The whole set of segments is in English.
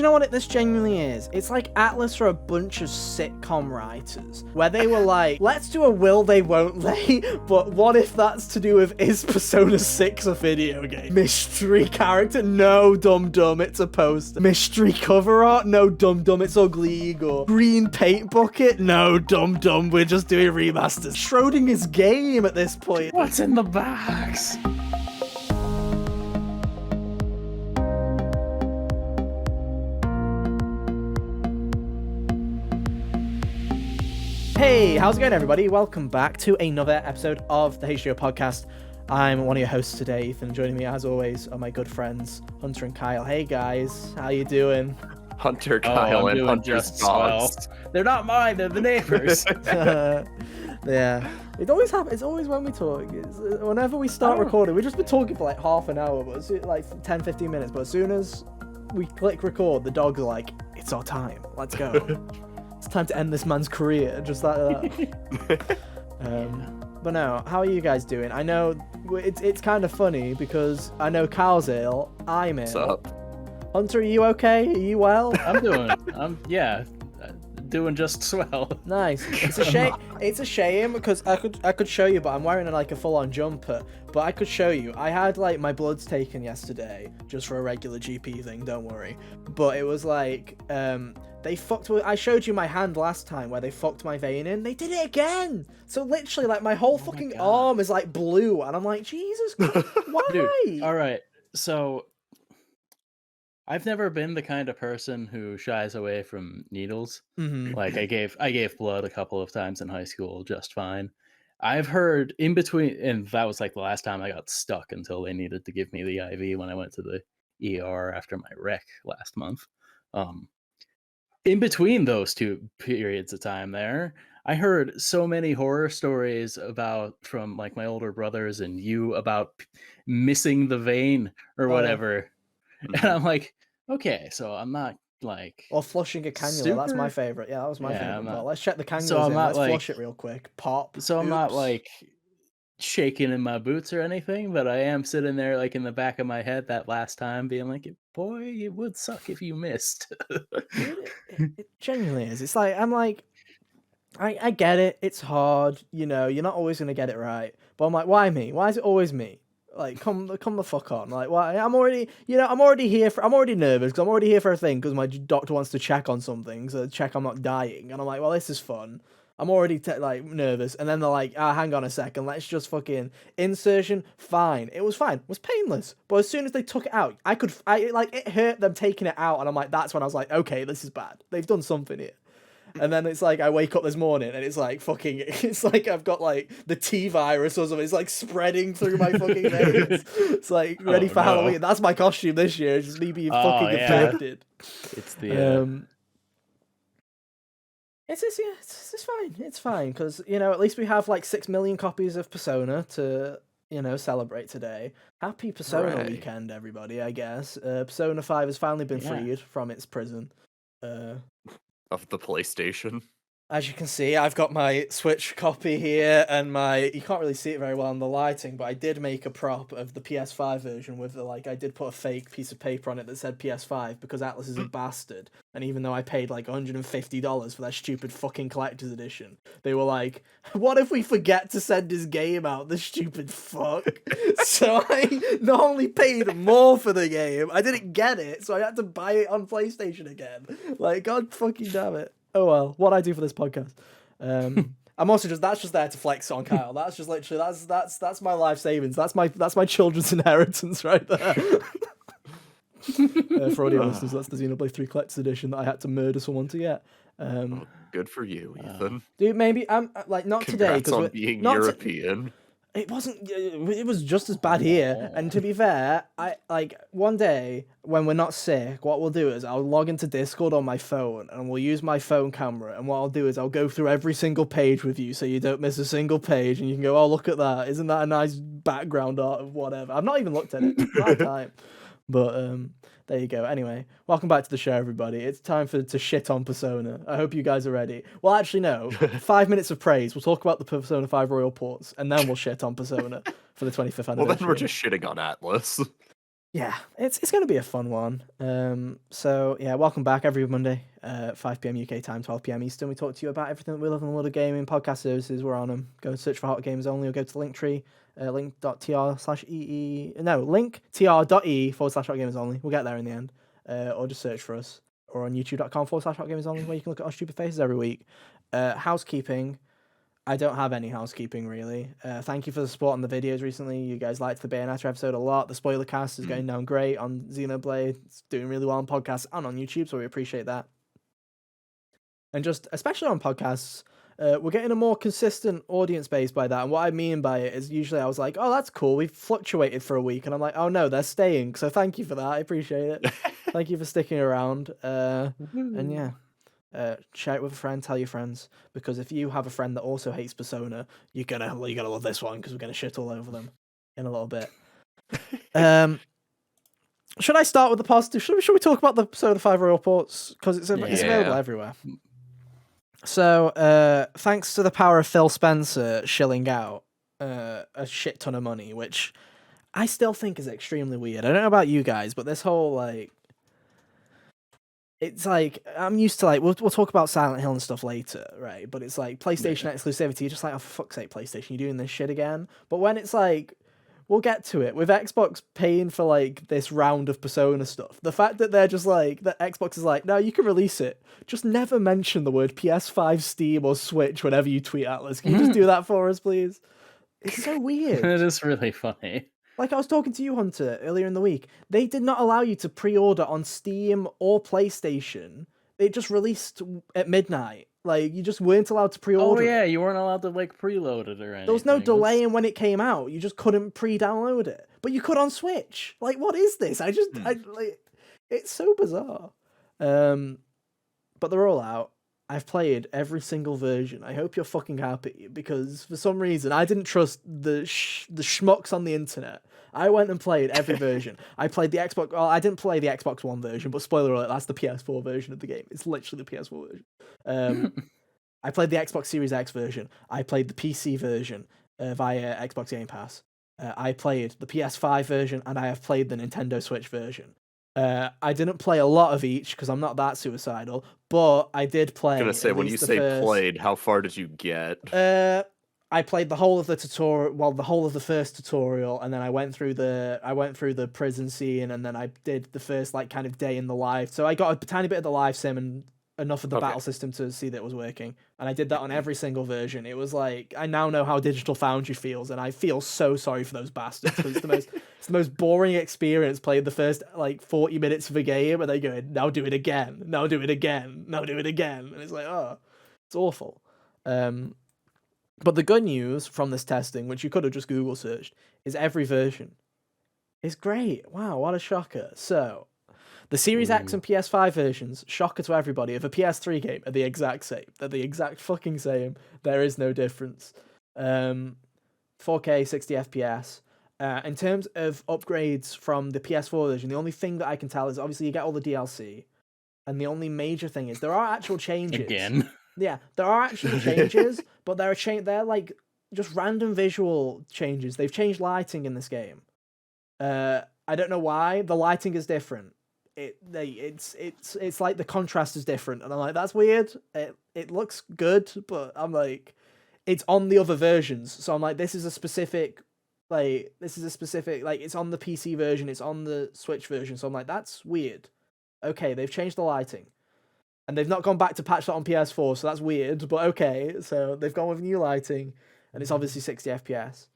know what this genuinely is? It's like Atlas are a bunch of sitcom writers where they were like, let's do a will they won't they, but what if that's to do with is Persona 6 a video game? Mystery character? No, dum dum, it's a poster. Mystery cover art? No, dum dum, it's Ugly Igor. Green paint bucket? No, dum dum, we're just doing remasters. Schrodinger's game at this point. What's in the box? Hey, how's it going, everybody? Welcome back to another episode of the HGO podcast. I'm one of your hosts today, Ethan. Joining me, as always, are my good friends, Hunter and Kyle. Hey, guys. How you doing? Hunter, Kyle, and Hunter's dogs. Well. They're not mine. They're the neighbors. Yeah. It always happens. It's always when we talk. Whenever we start recording, we've just been talking for like half an hour, but like 10, 15 minutes. But as soon as we click record, the dogs are like, it's our time. Let's go. It's time to end this man's career, just like that. But no, how are you guys doing? I know it's kind of funny because I know Kyle's ill, I'm ill. What's up? Hunter, are you okay? Are you well? I'm doing just swell. Nice. It's a shame. It's a shame because I could show you, but I'm wearing like a full-on jumper. But I could show you. I had like my bloods taken yesterday, just for a regular GP thing. Don't worry. But it was like they fucked with. I showed you my hand last time where they fucked my vein in. They did it again. So literally, like my whole fucking arm is like blue, and I'm like, Jesus, why? Dude, all right. So I've never been the kind of person who shies away from needles. Mm-hmm. Like I gave blood a couple of times in high school, just fine. I've heard in between, and that was like the last time I got stuck until they needed to give me the IV when I went to the ER after my wreck last month. In between those two periods of time there, I heard so many horror stories from like my older brothers and you about missing the vein or whatever. Yeah. And I'm like, okay, so I'm not like... Or flushing a cannula, that's my favourite. Yeah, that was my favourite. Well, let's check the cannulas so let's flush it real quick. Pop. So I'm not like shaking in my boots or anything, but I am sitting there like in the back of my head that last time being like, boy, it would suck if you missed. It genuinely is. It's like, I'm like, I get it. It's hard. You know, you're not always going to get it right. But I'm like, why me? Why is it always me? Like, come the fuck on. Like, why? I'm already nervous because I'm already here for a thing because my doctor wants to check on something, so check I'm not dying. And I'm like, well, this is fun. I'm already nervous. And then they're like, hang on a second, let's just fucking insertion. Fine. It was fine. It was painless. But as soon as they took it out, it hurt them taking it out. And I'm like, that's when I was like, okay, this is bad. They've done something here. And then it's like I wake up this morning and it's like it's like I've got like the T virus or something. It's like spreading through my fucking veins. It's like ready for Halloween. That's my costume this year. It's just me being fucking infected. It's the It's fine. It's fine because at least we have like 6 million copies of Persona to celebrate today. Happy Persona weekend, everybody. I guess Persona 5 has finally been freed from its prison. Of the PlayStation. As you can see, I've got my Switch copy here, and you can't really see it very well in the lighting, but I did make a prop of the PS5 version with I did put a fake piece of paper on it that said PS5 because Atlas is a bastard, and even though I paid like $150 for that stupid fucking collector's edition, they were like, what if we forget to send his game out, this stupid fuck? So I not only paid more for the game, I didn't get it, so I had to buy it on PlayStation again. Like, god fucking damn it. Oh well, what I do for this podcast. I'm also that's just there to flex on Kyle. That's just literally that's my life savings. That's my children's inheritance right there. For audio listeners, that's the Xenoblade 3 Collector's Edition that I had to murder someone to get. Good for you, Ethan. Dude, maybe I'm like not Congrats today on being European. It wasn't. It was just as bad here. And to be fair, I one day when we're not sick, what we'll do is I'll log into Discord on my phone and we'll use my phone camera. And what I'll do is I'll go through every single page with you, so you don't miss a single page, and you can go, oh, look at that! Isn't that a nice background art of whatever? I've not even looked at it. Not time. But there you go. Anyway, welcome back to the show, everybody. It's time to shit on Persona. I hope you guys are ready. Well, actually, no. 5 minutes of praise. We'll talk about the Persona 5 Royal Ports, and then we'll shit on Persona for the 25th anniversary. Well, then we're just shitting on Atlas. yeah, it's going to be a fun one. So yeah, welcome back every Monday, 5 p.m. UK time, 12 p.m. Eastern. We talk to you about everything that we love in the world of gaming. Podcast services, we're on them. Go and search for Hot Games Only, or go to the Linktree, linktr.ee/Hot Games Only. We'll get there in the end. Or just search for us, or on youtube.com/Hot Games Only, where you can look at our stupid faces every week. Housekeeping. I don't have any housekeeping really. Thank you for the support on the videos recently. You guys liked the Bayonetta episode a lot. The spoiler cast is going down great on Xenoblade. It's doing really well on podcasts and on YouTube, so we appreciate that. And just especially on podcasts, we're getting a more consistent audience base by that. And what I mean by it is usually I was like, oh, that's cool. We've fluctuated for a week. And I'm like, oh no, they're staying. So thank you for that. I appreciate it. Thank you for sticking around. And yeah. Share it with a friend, tell your friends, because if you have a friend that also hates Persona, you're gonna love this one, because we're gonna shit all over them in a little bit. Should I start with the positive? Should we talk about the Persona 5 Royal Ports, because it's available everywhere. So thanks to the power of Phil Spencer shilling out a shit ton of money, which I still think is extremely weird. I don't know about you guys, but this whole like, it's like, I'm used to like, we'll talk about Silent Hill and stuff later, right? But it's like PlayStation exclusivity, you're just like, oh, for fuck's sake, PlayStation, you're doing this shit again? But when it's like, we'll get to it, with Xbox paying for like this round of Persona stuff, the fact that they're just like, that Xbox is like, no, you can release it, just never mention the word PS5, Steam, or Switch whenever you tweet Atlas. Can you just do that for us, please? It's so weird. It is really funny. Like I was talking to you, Hunter, earlier in the week. They did not allow you to pre-order on Steam or PlayStation. It just released at midnight. Like, you just weren't allowed to pre-order. Oh yeah, you weren't allowed to like preload it or anything. There was no delay in when it came out. You just couldn't pre-download it. But you could on Switch. Like, what is this? I like, it's so bizarre. But they're all out. I've played every single version. I hope you're fucking happy, because for some reason I didn't trust the schmucks on the internet. I went and played every version. I played the Xbox. Well, I didn't play the Xbox One version, but spoiler alert, that's the PS4 version of the game. It's literally the PS4 version. I played the Xbox Series X version. I played the PC version via Xbox Game Pass. I played the PS5 version, and I have played the Nintendo Switch version. I didn't play a lot of each because I'm not that suicidal, but I did play. I'm gonna say, when you say played, how far did you get? I played the whole of the tutorial, well, the whole of the first tutorial, and then I went through the prison scene, and then I did the first like kind of day in the live. So I got a tiny bit of the live sim and enough of the battle system to see that it was working, and I did that on every single version. It was like, I now know how Digital Foundry feels, and I feel so sorry for those bastards, because it's the most boring experience playing the first like 40 minutes of a game, and they go, now do it again, now do it again, now do it again, and it's like, oh, it's awful. But the good news from this testing, which you could have just Google searched, is every version is great. Wow, what a shocker. So the Series X and PS5 versions, shocker to everybody, of a PS3 game are the exact same. They're the exact fucking same. There is no difference. 4K, 60 FPS. In terms of upgrades from the PS4 version, the only thing that I can tell is obviously you get all the DLC, and the only major thing is there are actual changes. Again. Yeah, there are actual changes, but they're like just random visual changes. They've changed lighting in this game. I don't know why. The lighting is different. It's like the contrast is different, and I'm like, that's weird. It looks good, but I'm like, it's on the other versions, so I'm like, this is a specific like it's on the PC version, it's on the Switch version, so I'm like, that's weird. Okay, they've changed the lighting, and they've not gone back to patch that on PS4, so that's weird. But okay, so they've gone with new lighting, and it's obviously 60 FPS.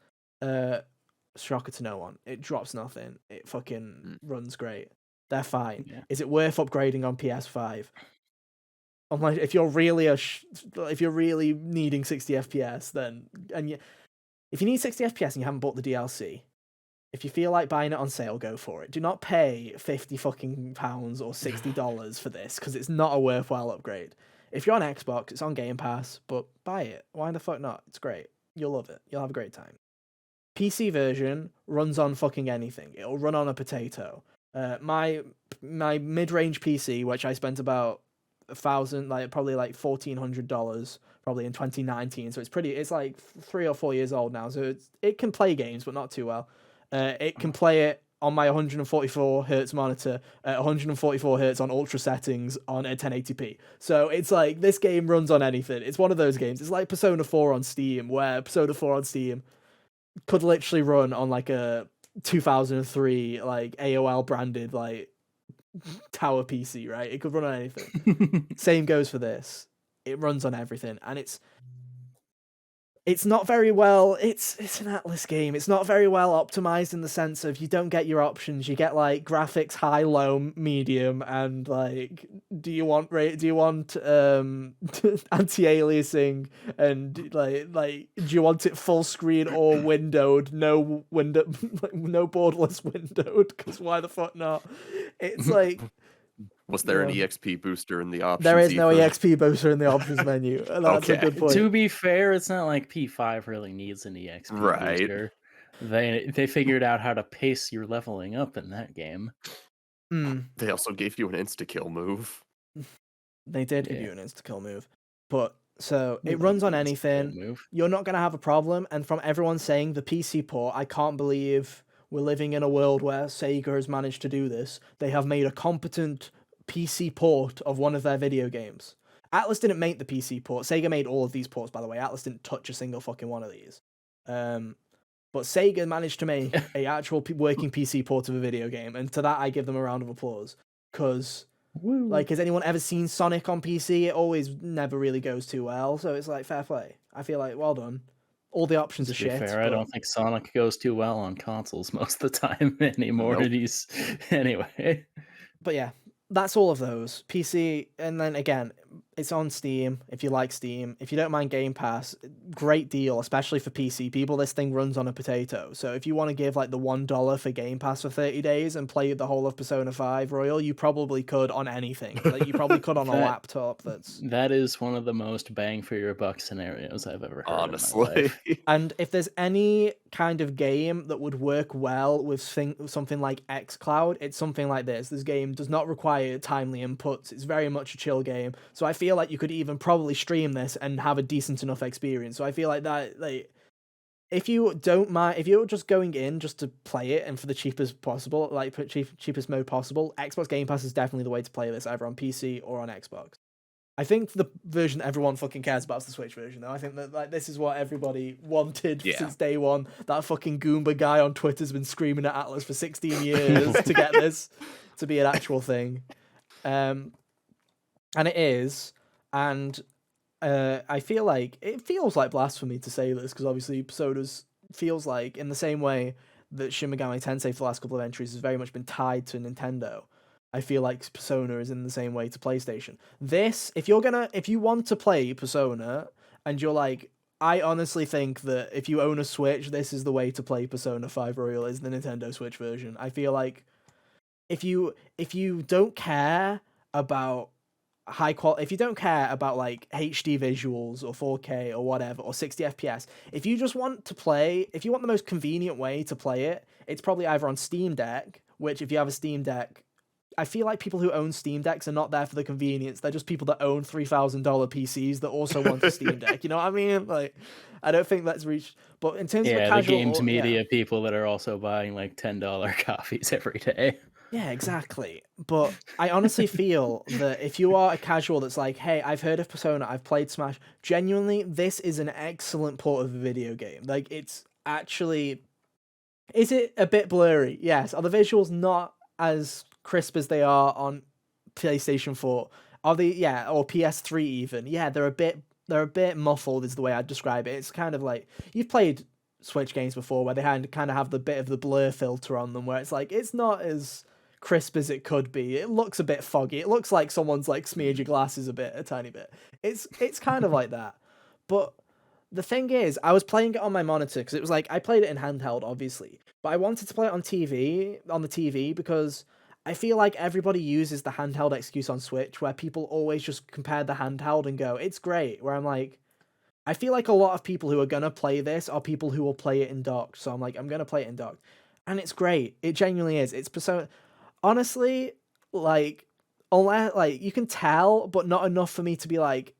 Shocker to no one. It drops nothing. It fucking runs great. They're fine. Yeah. Is it worth upgrading on PS5? I'm like, if you're really if you're really needing 60 FPS, then if you need 60 FPS and you haven't bought the DLC, if you feel like buying it on sale, go for it. Do not pay £50 fucking pounds or $60 for this, because it's not a worthwhile upgrade. If you're on Xbox, it's on Game Pass, but buy it. Why the fuck not? It's great. You'll love it. You'll have a great time. PC version runs on fucking anything. It'll run on a potato. My mid-range PC, which I spent about $1,000, probably like $1,400, probably in 2019. So it's like 3 or 4 years old now. So it can play games, but not too well. It can play it on my 144 hertz monitor at 144 hertz on ultra settings on a 1080p. So it's like this game runs on anything. It's one of those games. It's like Persona 4 on Steam, where Persona 4 on Steam could literally run on like a 2003 like AOL branded like tower PC, right? It could run on anything. Same goes for this. It runs on everything, and it's not very well. It's an Atlas game. It's not very well optimized in the sense of you don't get your options. You get like graphics high, low, medium, and like do you want anti-aliasing, and like do you want it full screen or windowed? No window, no borderless windowed. Because why the fuck not? It's like. Was there an EXP booster in the options? There is no Ethan? EXP booster in the options menu. That's a good point. To be fair, it's not like P5 really needs an EXP booster. They figured out how to pace your leveling up in that game. They also gave you an insta-kill move. They did give you an insta-kill move. But, so, it runs on anything. You're not going to have a problem. And from everyone saying the PC port, I can't believe we're living in a world where Sega has managed to do this. They have made a competent PC port of one of their video games. Atlas didn't make the PC port. Sega made all of these ports, by the way. Atlas didn't touch a single fucking one of these. But Sega managed to make a actual working PC port of a video game, and to that I give them a round of applause. Because, like, has anyone ever seen Sonic on PC? It always never really goes too well, so it's like, fair play. I feel like, well done. All the options are shit. Fair, I don't think Sonic goes too well on consoles most of the time anymore. Nope. Anyway. But yeah, that's all of those. PC, and then again, it's on Steam, if you like Steam. If you don't mind Game Pass, great deal, especially for PC people. This thing runs on a potato. So if you want to give like the $1 for Game Pass for 30 days and play the whole of Persona 5 Royal, you probably could on anything. Like, you probably could on a laptop. That is one of the most bang for your buck scenarios I've ever heard. Honestly. And if there's any kind of game that would work well with something like xCloud, it's something like this. This game does not require timely inputs. It's very much a chill game. So I feel like you could even probably stream this and have a decent enough experience. So I feel like that, like, if you don't mind, if you're just going in just to play it and for the cheapest possible, like cheapest mode possible, Xbox Game Pass is definitely the way to play this, either on PC or on Xbox. I think the version that everyone fucking cares about is the Switch version, though. I think that like this is what everybody wanted since day one. That fucking Goomba guy on Twitter's been screaming at Atlas for 16 years to get this to be an actual thing. And it is. And I feel like it feels like blasphemy to say this, because obviously Persona's feels like, in the same way that Shin Megami Tensei for the last couple of entries has very much been tied to Nintendo, I feel like Persona is in the same way to PlayStation. This, if you want to play Persona and you're like, I honestly think that if you own a Switch, this is the way to play Persona 5 Royal, is the Nintendo Switch version. I feel like if you don't care about high quality, if you don't care about like HD visuals or 4K or whatever, or 60 FPS, if you just want to play, if you want the most convenient way to play it, it's probably either on Steam Deck, which if you have a Steam Deck, I feel like people who own Steam Decks are not there for the convenience. They're just people that own $3,000 PCs that also want a Steam Deck. You know what I mean? Like, I don't think that's reached. But in terms of a casual, the games media people that are also buying like $10 copies every day. Yeah, exactly. But I honestly feel that if you are a casual that's like, hey, I've heard of Persona, I've played Smash, genuinely, this is an excellent port of a video game. Like, it's actually... Is it a bit blurry? Yes. Are the visuals not as crisp as they are on PlayStation 4? Are they, or PS3 even? Yeah, they're a bit muffled is the way I'd describe it. It's kind of like, you've played Switch games before where they kind of have the bit of the blur filter on them, where it's like, it's not as crisp as it could be. It looks a bit foggy. It looks like someone's like smeared your glasses a tiny bit. It's kind of like that. But the thing is, I was playing it on my monitor because it was like, I played it in handheld, obviously, but I wanted to play it on the TV, because I feel like everybody uses the handheld excuse on Switch, where people always just compare the handheld and go, it's great, where I'm like, I feel like a lot of people who are going to play this are people who will play it in docked, so I'm like, I'm going to play it in docked, and it's great. It genuinely is. It's Persona. Honestly, like, unless, like, you can tell, but not enough for me to be like,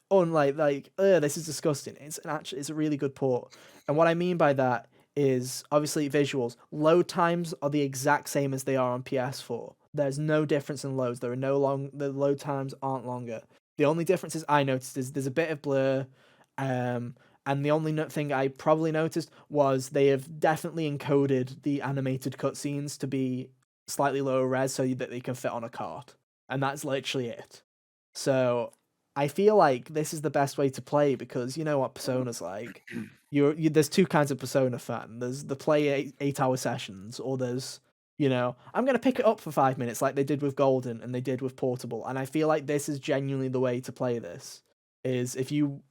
this is disgusting. It's a really good port. And what I mean by that is obviously visuals. Load times are the exact same as they are on PS4. There's no difference in loads. The load times aren't longer. The only differences I noticed is there's a bit of blur, and the only thing I probably noticed was they have definitely encoded the animated cutscenes to be slightly lower res so that they can fit on a cart, and that's literally it. So I feel like this is the best way to play because you know what Persona's like. There's two kinds of Persona fan. There's the play 8 hour sessions, or there's I'm gonna pick it up for 5 minutes like they did with Golden and they did with Portable. And I feel like this is genuinely the way to play this. Is if you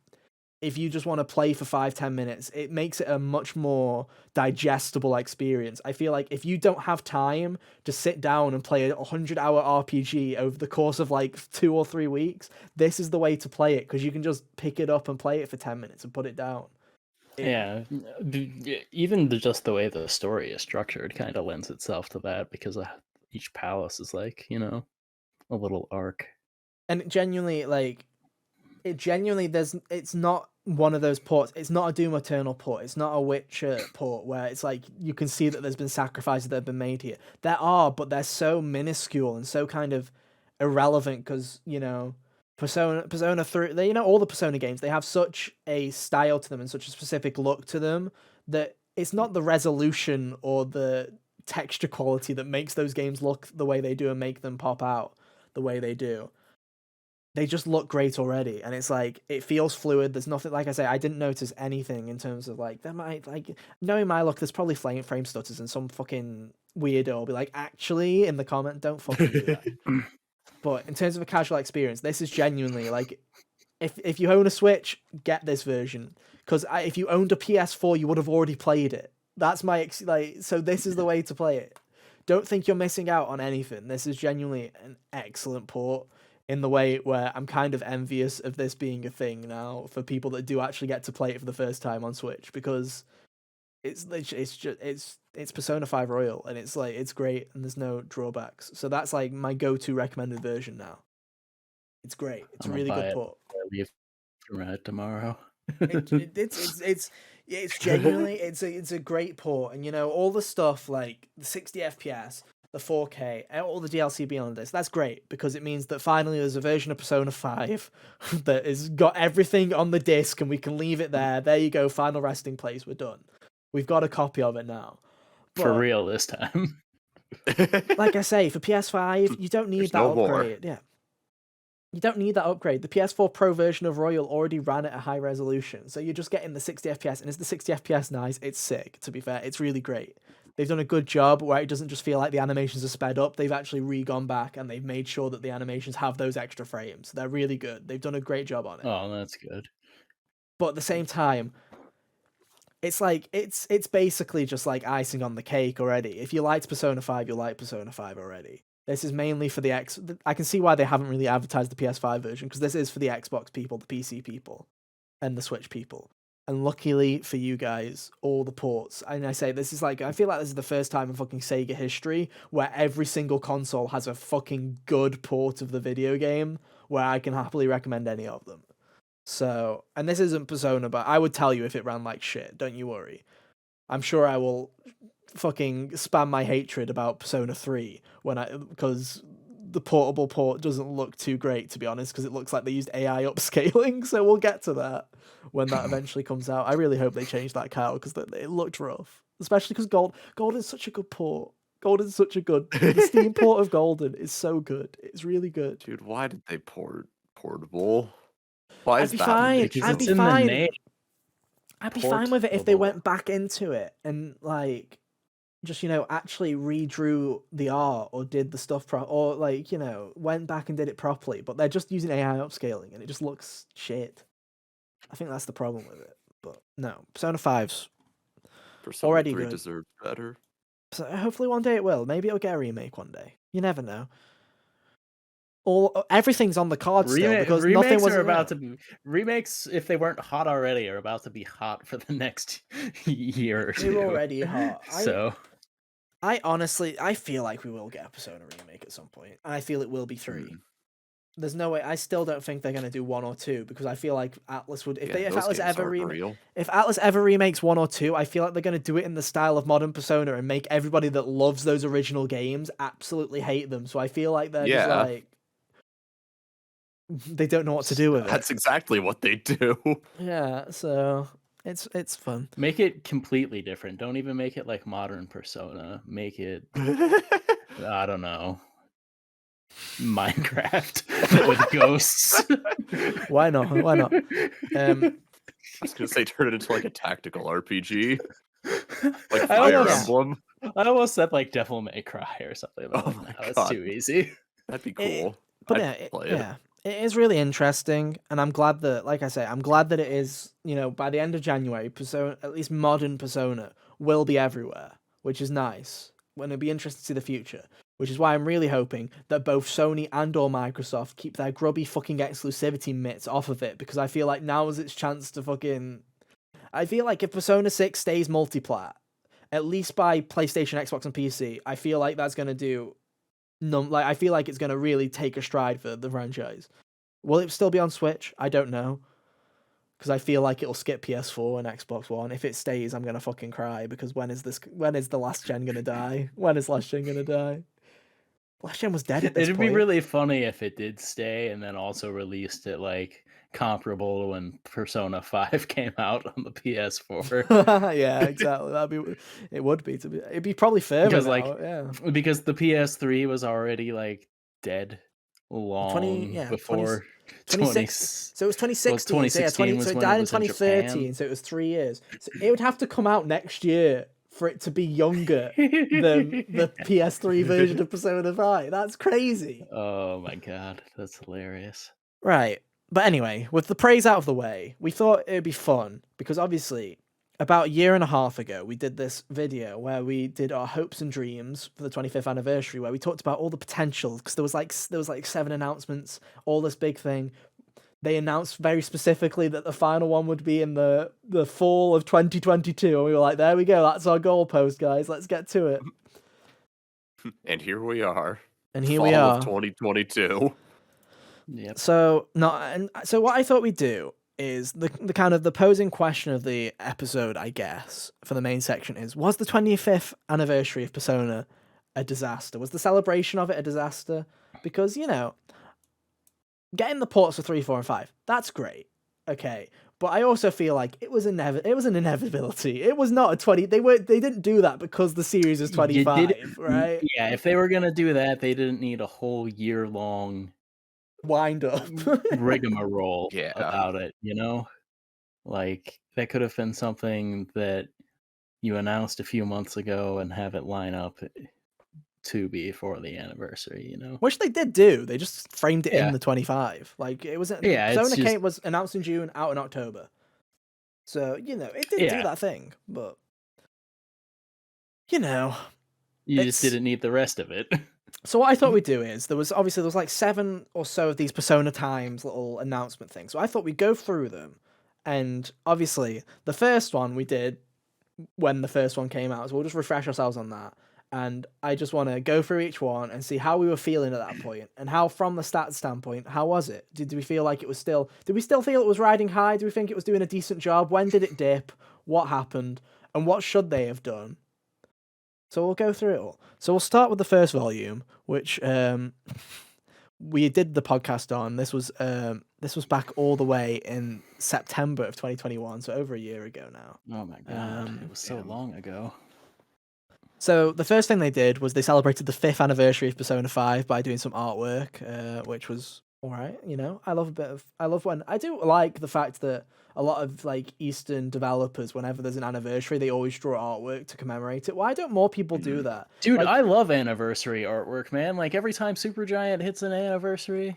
just want to play for 5-10 minutes, it makes it a much more digestible experience. I feel like if you don't have time to sit down and play a 100-hour RPG over the course of like 2 or 3 weeks, this is the way to play it because you can just pick it up and play it for 10 minutes and put it down. Yeah, even just the way the story is structured kind of lends itself to that because each palace is like, a little arc. And it's not one of those ports. It's not a Doom Eternal port. It's not a Witcher port where it's like you can see that there's been sacrifices that have been made here. There are, but they're so minuscule and so kind of irrelevant because Persona 3, all the Persona games, they have such a style to them and such a specific look to them that it's not the resolution or the texture quality that makes those games look the way they do and make them pop out the way they do. They just look great already, and it's like it feels fluid. There's nothing, like I say, I didn't notice anything in terms of like there might knowing my luck, there's probably frame stutters and some fucking weirdo will be like, actually, in the comment, don't fucking do that. But in terms of a casual experience, this is genuinely like if you own a Switch, get this version because if you owned a PS4, you would have already played it. That's so this is the way to play it. Don't think you're missing out on anything. This is genuinely an excellent port in the way where I'm kind of envious of this being a thing now for people that do actually get to play it for the first time on Switch because it's Persona 5 Royal and it's great and there's no drawbacks. So that's like my go-to recommended version now. It's great. It's a really good port. I leave tomorrow. It's genuinely it's a great port, and all the stuff like the 60 FPS, the 4K, all the DLC beyond this. That's great because it means that finally there's a version of Persona 5 that has got everything on the disc, and we can leave it there. There you go, final resting place. We're done. We've got a copy of it now. But, for real this time. Like I say, for PS5, you don't need that upgrade. Yeah. You don't need that upgrade. The PS4 Pro version of Royal already ran at a high resolution, so you're just getting the 60 FPS, and is the 60 FPS nice? It's sick, to be fair. It's really great. They've done a good job where it doesn't just feel like the animations are sped up. They've actually gone back and they've made sure that the animations have those extra frames. They're really good. They've done a great job on it. Oh, that's good. But at the same time, it's like it's basically just like icing on the cake already. If you liked Persona 5, you like Persona 5 already. This is mainly for the X. I can see why they haven't really advertised the PS5 version because this is for the Xbox people, the PC people, and the Switch people. And luckily for you guys, all the ports. And I say this is like I feel like this is the first time in fucking Sega history where every single console has a fucking good port of the video game where I can happily recommend any of them. So, and this isn't Persona, but I would tell you if it ran like shit. Don't you worry. I'm sure I will fucking spam my hatred about Persona 3 because the portable port doesn't look too great, to be honest, because it looks like they used AI upscaling. So we'll get to that when that eventually comes out. I really hope they change that, Kyle, because it looked rough, especially because Golden's such a good port. Golden's such a good. The Steam port of Golden is so good. It's really good. Dude, why did they port portable? Why is I'd be that? fine. Because I'd it's be in the fine. name. I'd be fine with it if they Portable. went back into it and like just actually redrew the art or did the stuff or like went back and did it properly. But they're just using AI upscaling and it just looks shit. I think that's the problem with it. But no, Persona 5's Persona already 3 good. deserved better. So hopefully one day it will. Maybe it'll get a remake one day. You never know. Everything's on the card still because nothing was about to be remakes. If they weren't hot already, are about to be hot for the next year or two. They're already hot. So I honestly feel like we will get a Persona remake at some point. I feel it will be 3. there's no way. I still don't think they're gonna do 1 or 2 because I feel like Atlas would. Yeah, If those Atlas games ever aren't real. if Atlas ever remakes 1 or 2, I feel like they're gonna do it in the style of modern Persona and make everybody that loves those original games absolutely hate them. So I feel like they're just Yeah. like they don't know what to do with it. That's exactly what they do. Yeah, so it's fun. Make it completely different. Don't even make it like modern Persona. Make it, I don't know, Minecraft with ghosts. Why not? Why not? I was gonna say turn it into like a tactical RPG, like I Fire almost, Emblem. I almost said like Devil May Cry or something. But Oh like, my no, that's God. too easy. That'd be It- cool. But I'd play it. yeah, it is really interesting, and I'm glad that, like I say, I'm glad that it is. By the end of January, Persona, at least modern Persona, will be everywhere, which is nice. And it'll be interesting to see the future, which is why I'm really hoping that both Sony and or Microsoft keep their grubby fucking exclusivity mitts off of it, because I feel like now is its chance to fucking. I feel like if Persona 6 stays multiplat, at least by PlayStation, Xbox, and PC, I feel like that's gonna do. I feel like it's gonna really take a stride for the franchise. Will it still be on Switch? I don't know, because I feel like it'll skip PS4 and Xbox One. If it stays, I'm gonna fucking cry, because when is the last gen gonna die? When is last gen gonna die? Last gen was dead at this It'd point. be really funny if it did stay and then also released it like comparable to when Persona 5 came out on the PS4. Yeah, exactly. It'd be probably further Because now. like Yeah. because the PS3 was already like dead 20 before 26. So it was 2016. Well, so yeah, 2016 was so it when it died in was in 2013. Japan. So it was 3 years. So it would have to come out next year for it to be younger than the PS3 version of Persona 5. That's crazy. Oh my god, that's hilarious. Right. But anyway, with the praise out of the way, we thought it'd be fun because obviously about a year and a half ago, we did this video where we did our hopes and dreams for the 25th anniversary, where we talked about all the potential, because there was like 7 announcements, all this big thing. They announced very specifically that the final one would be in the fall of 2022, and we were like, there we go, that's our goalpost, guys, let's get to it. And here we are. And here Fall we are. of 2022. Yep. So what I thought we'd do is the kind of the posing question of the episode, I guess, for the main section is: was the 25th anniversary of Persona a disaster? Was the celebration of it a disaster? Because getting the ports for 3, 4, and 5, that's great. Okay. But I also feel like it was an inevitability. It was not a 20. They didn't do that because the series is 25, right? Yeah, if they were gonna do that, they didn't need a whole year-long Wind up. rigmarole Yeah. about it, Like, that could have been something that you announced a few months ago and have it line up to be for the anniversary, Which they did do. They just framed it in Yeah. the 25. Like, it was Yeah, it's Persona just- was announced in June, out in October. So, it did do Yeah. that thing, but You it's- just didn't need the rest of it. So what I thought we'd do is there was like 7 or so of these Persona Times little announcement things. So I thought we'd go through them, and obviously the first one we did when the first one came out, so we'll just refresh ourselves on that. And I just want to go through each one and see how we were feeling at that point, and how, from the stats standpoint, how was it? Did we feel like it was still? Did we still feel it was riding high? Do we think it was doing a decent job? When did it dip? What happened? And what should they have done? So we'll go through it all. So we'll start with the first volume, which we did the podcast on. This was back all the way in September of 2021, so over a year ago now. Oh my god, it was so long ago. So the first thing they did was they celebrated the 5th anniversary of Persona 5 by doing some artwork, which was all right. I do like the fact that a lot of like Eastern developers, whenever there's an anniversary, they always draw artwork to commemorate it. Why don't more people do that? Dude, Like, I love anniversary artwork, man. Like, every time Supergiant hits an anniversary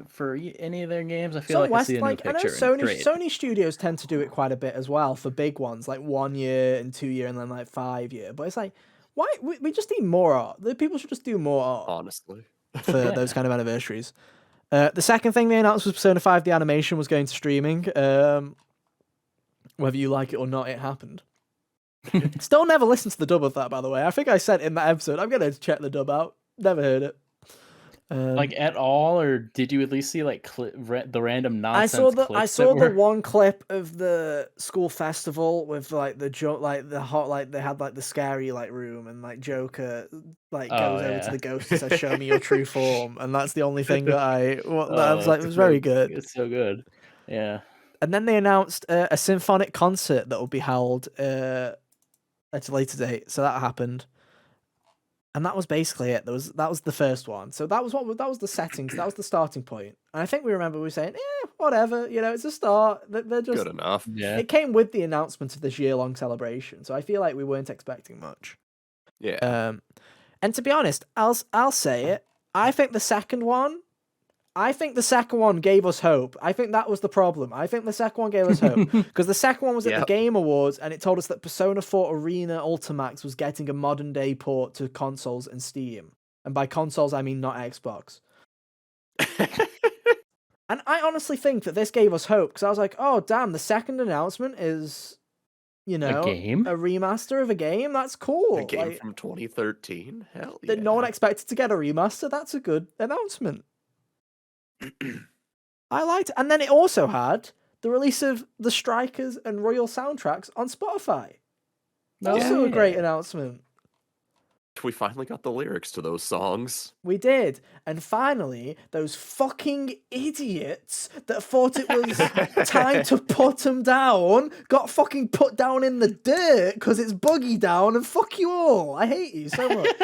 for any of their games, I feel like I see a new picture. I know and great. Sony studios tend to do it quite a bit as well for big ones, like 1 year and 2 year and then like 5 year. But it's like, why we just need more art. The people should just do more art Honestly. for those kind of anniversaries. The second thing they announced was Persona 5, the animation was going to streaming. Whether you like it or not, it happened. Still never listened to the dub of that, by the way. I think I said in that episode, I'm going to check the dub out. Never heard it. Like, at all, or did you at least see, like, the random I saw nonsense the I clips that saw the were one clip of the school festival with like like the hot like they had like the scary like room and like Joker like Oh, goes over to yeah. the ghost and says, "Show me your true form," and that's the only thing that I was Oh, like, it it's was very great. good. It's so good. Yeah. And then they announced a symphonic concert that will be held at a later date, so that happened. And that was basically it. That was the first one. So that was the settings. That was the starting point. And I think we were saying, whatever, it's a start. They're just Good enough. Yeah. it came with the announcement of this year-long celebration, so I feel like we weren't expecting much. Yeah. And to be honest, I'll say it. I think the second one gave us hope. I think that was the problem. I think the second one gave us hope because the second one was at the Yep. Game Awards and it told us that Persona 4 Arena Ultimax was getting a modern day port to consoles and Steam. And by consoles, I mean not Xbox. And I honestly think that this gave us hope because I was like, oh, damn, the second announcement is, A game? a remaster of a game. That's cool. A game Like, from 2013? Hell yeah. that no one expected to get a remaster. That's a good announcement. I liked it. And then it also had the release of the Strikers and Royal soundtracks on Spotify. Also a great announcement. We finally got the lyrics to those songs. We did. And finally, those fucking idiots that thought it was time to put them down got fucking put down in the dirt because it's buggy down and fuck you all. I hate you so much.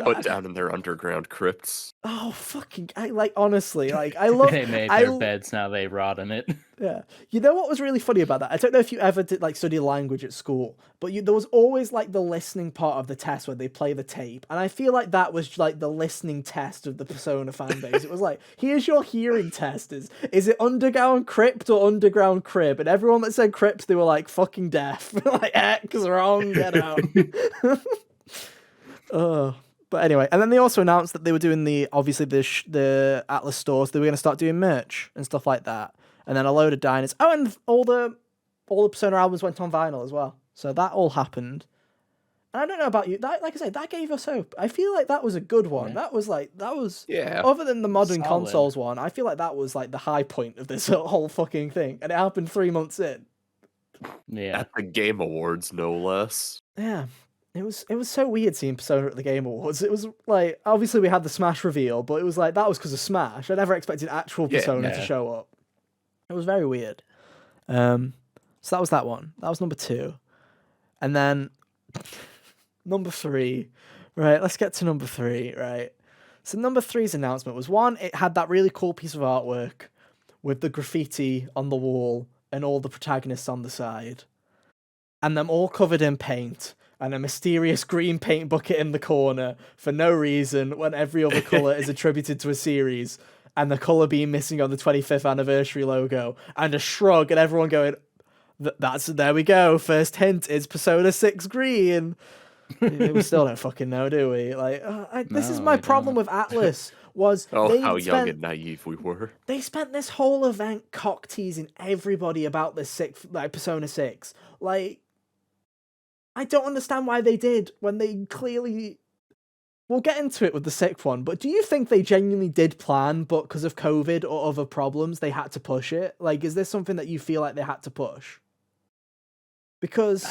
Put down in their underground crypts. Oh, fucking, honestly, I love... They made their beds, now they rot in it. Yeah. You know what was really funny about that? I don't know if you ever did study language at school, but there was always the listening part of the test where they play the tape. And I feel like that was the listening test of the Persona fan base. It was like, here's your hearing test. Is it underground crypt or underground crib? And everyone that said crypt, they were like, fucking deaf. Like, X, wrong, get out. But anyway, and then they also announced that they were doing the the Atlas stores. They were going to start doing merch and stuff like that. And then a load of diners. Oh, and all the Persona albums went on vinyl as well. So that all happened. And I don't know about you. That, like I said, that gave us hope. I feel like that was a good one. Yeah. That was Yeah. other than the modern Solid. consoles one. I feel like that was the high point of this whole fucking thing, and it happened 3 months in. Yeah. At the Game Awards, no less. Yeah. It was so weird seeing Persona at the Game Awards. It was like, obviously we had the Smash reveal, but it was like, that was because of Smash. I never expected actual Persona to show up. It was very weird. So that was that one. That was number 2. And then number 3. Right, let's get to number 3, right? So number 3's announcement was, one, it had that really cool piece of artwork with the graffiti on the wall and all the protagonists on the side. And them all covered in paint. And a mysterious green paint bucket in the corner for no reason when every other colour is attributed to a series, and the colour being missing on the 25th anniversary logo, and a shrug and everyone going, there we go, first hint is Persona 6 green. We still don't fucking know, do we? This is my problem with Atlas, was how young and naive we were. They spent this whole event cock teasing everybody about this Persona 6. I don't understand why they did when they clearly... We'll get into it with the 6th one, but do you think they genuinely did plan, but because of COVID or other problems, they had to push it? Is this something that you feel like they had to push? Because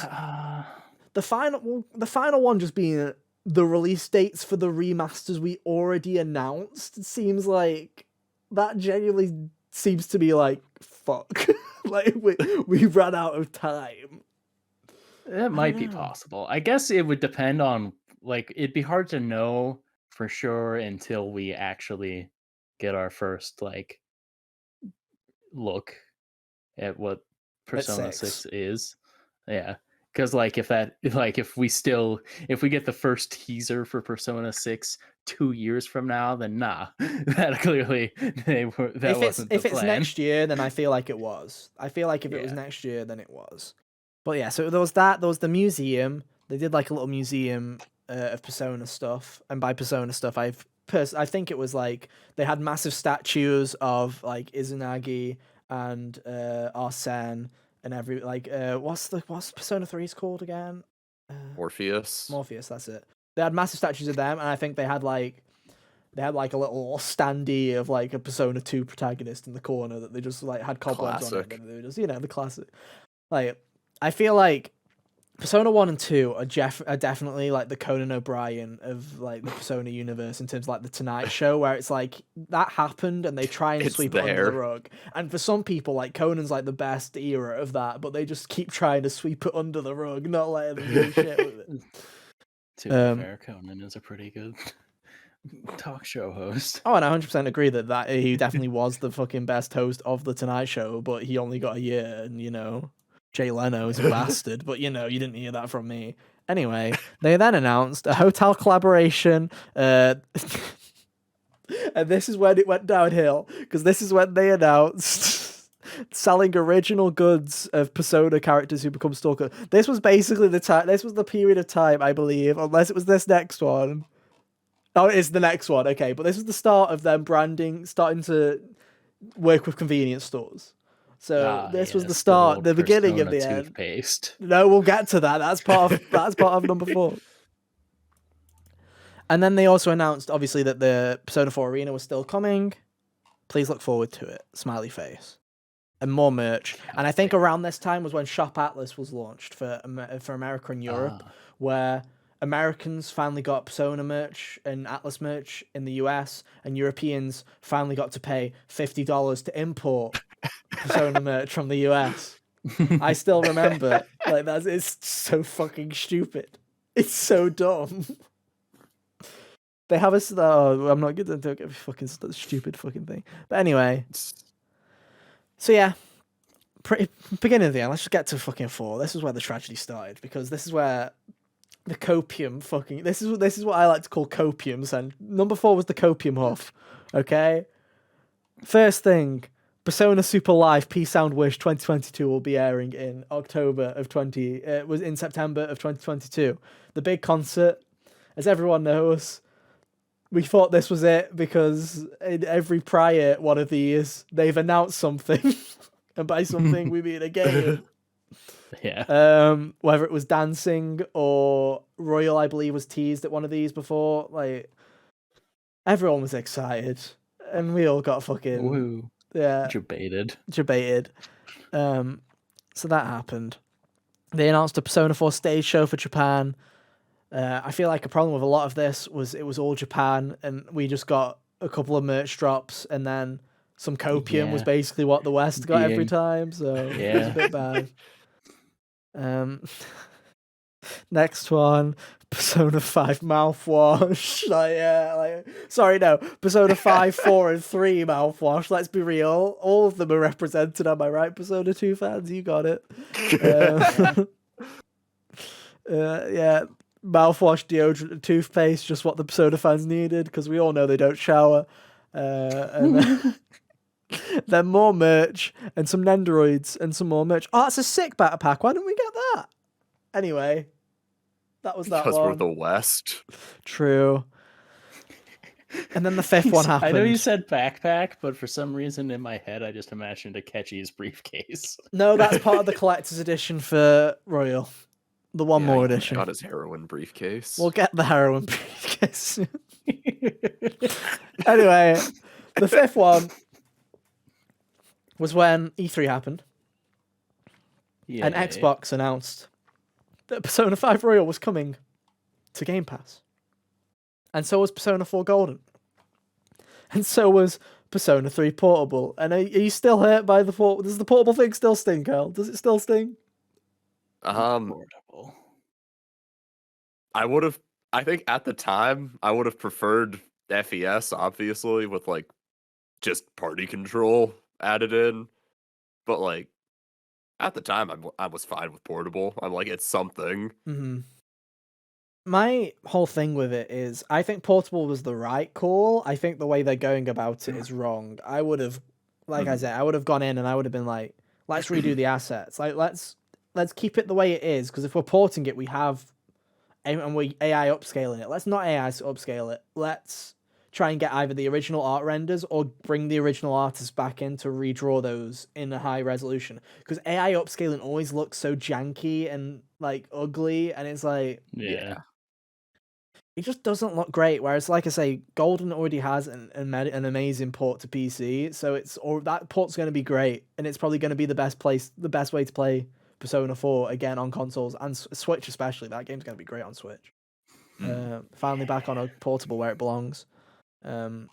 the final one just being the release dates for the remasters we already announced, seems like that genuinely seems to be fuck. We ran out of time. That might be possible. I guess it would depend on, it'd be hard to know for sure until we actually get our first, look at what Persona 6 is. Yeah. Because, if we get the first teaser for Persona 6 2 years from now, then nah. That clearly, wasn't the If it's plan. next year, then I feel like it was. I feel like if it was next year, then it was. But yeah, so there was the museum. They did a little museum of Persona stuff, and by Persona stuff, I think it was they had massive statues of Izanagi and Arsene and what's Persona 3's called again? Morpheus. Morpheus, that's it. They had massive statues of them, and I think they had They had like a little standee of like a Persona 2 protagonist in the corner that they just like had cobwebs on it. Classic. And they were just, the classic. Like, I feel like Persona 1 and 2 are definitely like the Conan O'Brien of like the Persona universe in terms of like the Tonight Show, where it's like that happened and they try and It's sweep it under the there. rug. And for some people, like Conan's like the best era of that, but they just keep trying to sweep it under the rug, not letting them do shit with it. To be fair, Conan is a pretty good talk show host. Oh, and I 100% agree that he definitely was the fucking best host of the Tonight Show, but he only got a year, and Jay Leno is a bastard, but you didn't hear that from me. Anyway, they then announced a hotel collaboration, and this is when it went downhill, because this is when they announced selling original goods of Persona characters who become Stalker. This was basically this was the period of time, I believe, unless it was this next one. Oh, it is the next one, okay. But this is the start of them starting to work with convenience stores. So this was the start, the beginning of the end. Toothpaste. No, we'll get to that. That's part of number 4. And then they also announced, obviously, that the Persona 4 Arena was still coming. Please look forward to it. Smiley face. And more merch. And I think around this time was when Shop Atlas was launched for America and Europe, where Americans finally got Persona merch and Atlas merch in the US, and Europeans finally got to pay $50 to import Persona merch from the US. I still remember, like, it's so fucking stupid. It's so dumb. They have I'm not going to talk about fucking stupid fucking thing. But anyway, so yeah, beginning of the end. Let's just get to fucking 4. This is where the tragedy started, because this is where the copium fucking this is what I like to call copiums, and number 4 was the copium huff. Okay, first thing, Persona Super Live P Sound Wish 2022 will be airing in It was in September of 2022. The big concert, as everyone knows. We thought this was it because in every prior one of these they've announced something, and by something we mean a game. Yeah. Whether it was dancing or Royal, I believe, was teased at one of these before. Like, everyone was excited, and we all got fucking Woo. Debated. So that happened. They announced a Persona 4 stage show for Japan. I feel like a problem with a lot of this was it was all Japan, and we just got a couple of merch drops, and then some copium was basically what the West got every time. So it was a bit bad. Next one, Persona 5 mouthwash. Persona 5, 4, and 3 mouthwash. Let's be real. All of them are represented, am I right, Persona 2 fans? You got it. Yeah, mouthwash, deodorant, toothpaste, just what the Persona fans needed, because we all know they don't shower. And then more merch, and some Nendoroids, and some more merch. Oh, it's a sick batter pack. Why didn't we get that? Anyway, that was that because one. we're the West. True. And then the 5th one happened. I know you said backpack, but for some reason in my head I just imagined a Catchy's briefcase. No, that's part of the collector's edition for Royal. The one more edition. Got his heroin briefcase. We'll get the heroin briefcase. Anyway, the 5th one was when E3 happened. Yeah. And Xbox announced that Persona 5 Royal was coming to Game Pass. And so was Persona 4 Golden. And so was Persona 3 Portable. And are you still hurt by the portable? Does the portable thing still sting, Carl? Does it still sting? Portable. I think at the time, I would have preferred FES, obviously, with like just party control added in. But like at the time, I was fine with portable. I'm like, it's something. Mm-hmm. My whole thing with it is, I think portable was the right call. I think the way they're going about it is wrong. I would have, I said, I would have gone in and I would have been like, let's redo the assets. Like, let's keep it the way it is, because if we're porting it, we have, and we AI upscaling it. Let's not AI upscale it. Let's try and get either the original art renders or bring the original artists back in to redraw those in a high resolution. Because AI upscaling always looks so janky and like ugly, and it's like, yeah. it just doesn't look great. Whereas, like I say, Golden already has an amazing port to PC, so that port's going to be great, and it's probably going to be the best way to play Persona 4 again on consoles and Switch especially. That game's going to be great on Switch. Finally back on a portable where it belongs. So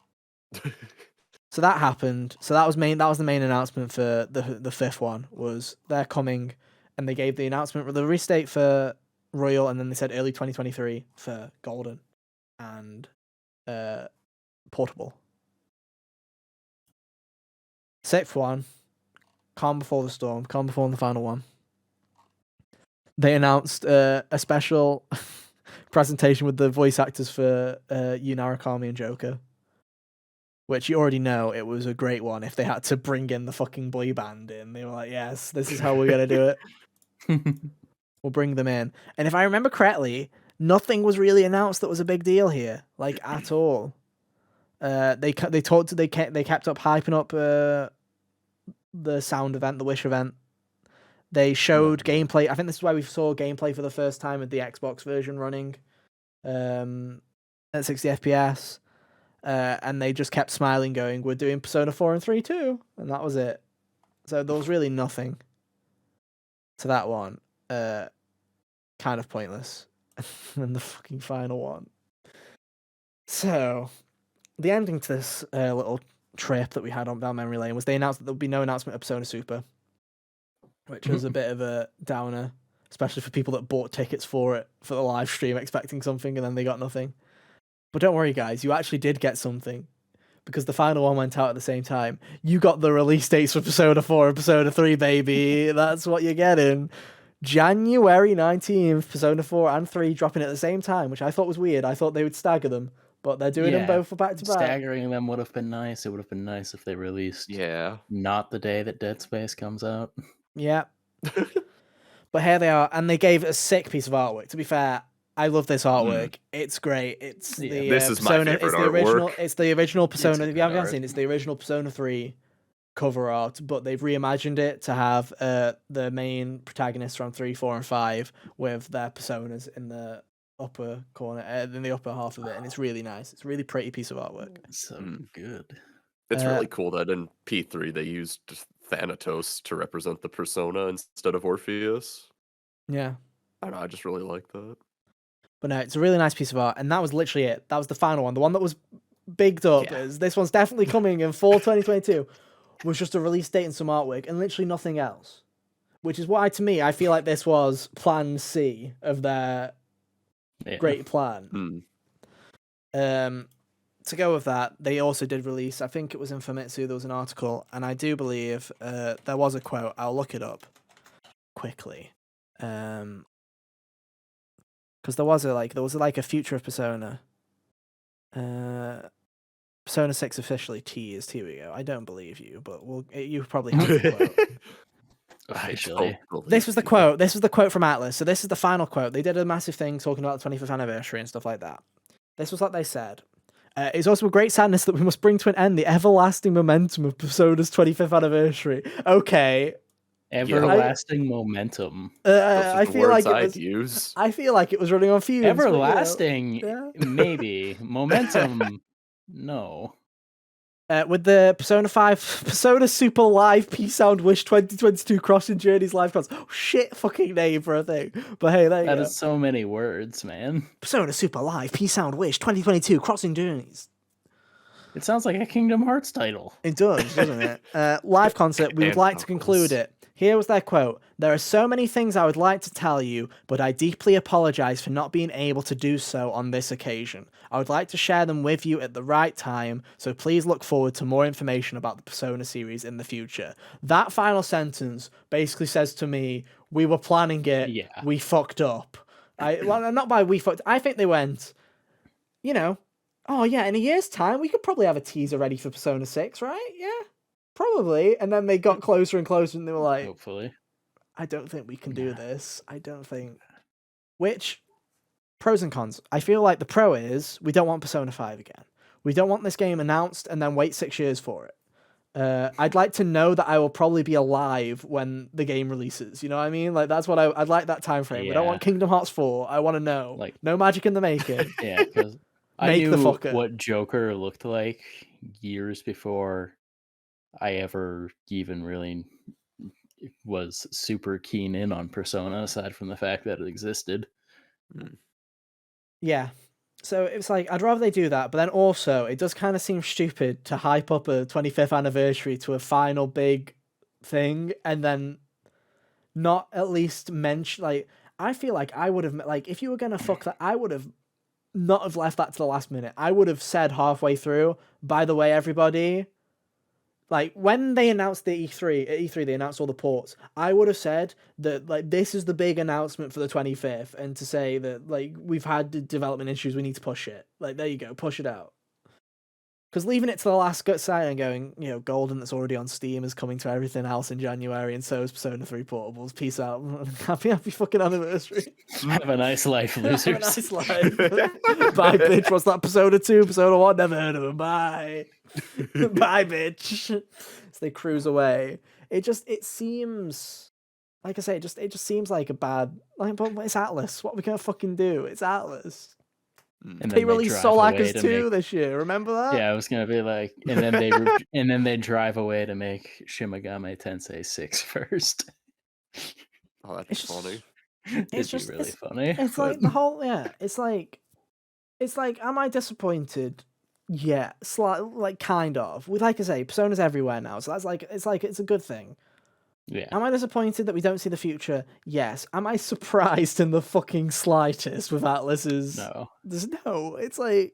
that happened. So that was the main announcement for the fifth one, was they're coming, and they gave the announcement with the release date for Royal, and then they said early 2023 for Golden and portable. Sixth one, Calm Before the Storm, Calm Before the final one. They announced a special presentation with the voice actors for Yu Narukami and Joker, which you already know it was a great one. If they had to bring in the fucking boy band in, they were like, yes, this is how we're going to do it. We'll bring them in. And if I remember correctly, nothing was really announced that was a big deal here, like at all. They kept up hyping up the sound event, the Wish event. They showed gameplay. I think this is why we saw gameplay for the first time with the Xbox version running at 60 FPS. And they just kept smiling, going, we're doing Persona 4 and 3 too. And that was it. So there was really nothing to that one. Kind of pointless. And the fucking final one. So, the ending to this little trip that we had on down memory lane was they announced that there would be no announcement of Persona Super, which was a bit of a downer, especially for people that bought tickets for it for the live stream expecting something and then they got nothing. But don't worry, guys, you actually did get something, because the final one went out at the same time. You got the release dates for Persona 4 and Persona 3, baby. That's what you're getting. January 19th, Persona 4 and 3 dropping at the same time, which I thought was weird. I thought they would stagger them, but they're doing them both for back to back. Staggering them would have been nice. It would have been nice if they released not the day that Dead Space comes out. Yeah. But here they are, and they gave a sick piece of artwork. To be fair, I love this artwork. It's great. It's the this is Persona. my favorite It's the original. artwork. It's the original Persona. It's If you haven't seen, it's the original Persona 3 cover art, but they've reimagined it to have the main protagonists from 3, 4, and 5 with their personas in the upper corner, in the upper half of it, and it's really nice. It's a really pretty piece of artwork. So good. It's really cool that in P3 they used Thanatos to represent the persona instead of Orpheus. Yeah. I don't know, I just really like that. But no, it's a really nice piece of art, and that was literally it. That was the final one. The one that was bigged up as this one's definitely coming in fall 2022 was just a release date and some artwork, and literally nothing else. Which is why, to me, I feel like this was Plan C of their great plan. To go with that, they also did release, I think it was in Famitsu, there was an article, and I do believe there was a quote. I'll look it up quickly. Because there was a future of Persona. Persona 6 officially teased. Here we go. I don't believe you, but you probably have the quote. Officially. This was the quote. This was the quote from Atlas. So this is the final quote. They did a massive thing talking about the 25th anniversary and stuff like that. This was what they said. It's also a great sadness that we must bring to an end the everlasting momentum of Persona's 25th anniversary. Okay. Everlasting momentum. I feel like I feel like it was running on fumes. Everlasting, maybe. Momentum, no. With the Persona 5, Persona Super Live Peace Sound Wish 2022 Crossing Journeys live cons. Oh, shit fucking name for a thing. But hey, there you go. That is so many words, man. Persona Super Live Peace Sound Wish 2022 Crossing Journeys. It sounds like a Kingdom Hearts title. It does, doesn't it? Live concert, we would like to conclude it. Here was their quote. There are so many things I would like to tell you, but I deeply apologize for not being able to do so on this occasion. I would like to share them with you at the right time, so please look forward to more information about the Persona series in the future. That final sentence basically says to me, we were planning it, we fucked up. Not by we fucked, I think they went, oh yeah, in a year's time, we could probably have a teaser ready for Persona 6, right? Yeah. Probably, and then they got closer and closer, and they were like, hopefully. I don't think we can do this. I don't think. Which, pros and cons. I feel like the pro is, we don't want Persona 5 again. We don't want this game announced and then wait 6 years for it. I'd like to know that I will probably be alive when the game releases. You know what I mean? Like that's what I'd like that time frame. We don't Yeah. want Kingdom Hearts 4. I want to know. Like, No magic in the making. yeah, because I Make the knew fucker. what Joker looked like years before I ever even really was super keen in on Persona, aside from the fact that it existed. Yeah. So it's like I'd rather they do that, but then also it does kind of seem stupid to hype up a 25th anniversary to a final big thing and then not at least mention like I feel like I would have like if you were gonna fuck that I would have not have left that to the last minute. I would have said halfway through, by the way, everybody, like when they announced the E3, at E3 they announced all the ports. I would have said that like this is the big announcement for the 25th, and to say that like we've had development issues, we need to push it. Like there you go, push it out. Because leaving it to the last side and going, you know, Golden that's already on Steam is coming to everything else in January, and so is Persona 3 Portables. Peace out. Happy fucking anniversary. Have a nice life, losers. Have a nice life. Bye, bitch. What's that? Persona 2? Persona 1? Never heard of them. Bye. Bye, bitch. So they cruise away. It seems, like I say, it just seems like a bad, like, but it's Atlas. What are we gonna fucking do? It's Atlas. And They then released drive Soul away Hackers to 2 make- this year. Remember that? Yeah, I was gonna be like, and then they drive away to make Shimagami Tensei 6 first. Oh, that'd be It's just- funny. It'd be really funny. It's like the whole It's like, am I disappointed? Yeah, like kind of. With like I say, Persona's everywhere now, so that's like it's a good thing. Yeah. Am I disappointed that we don't see the future? Yes. Am I surprised in the fucking slightest with Atlas's? No. There's no. It's like.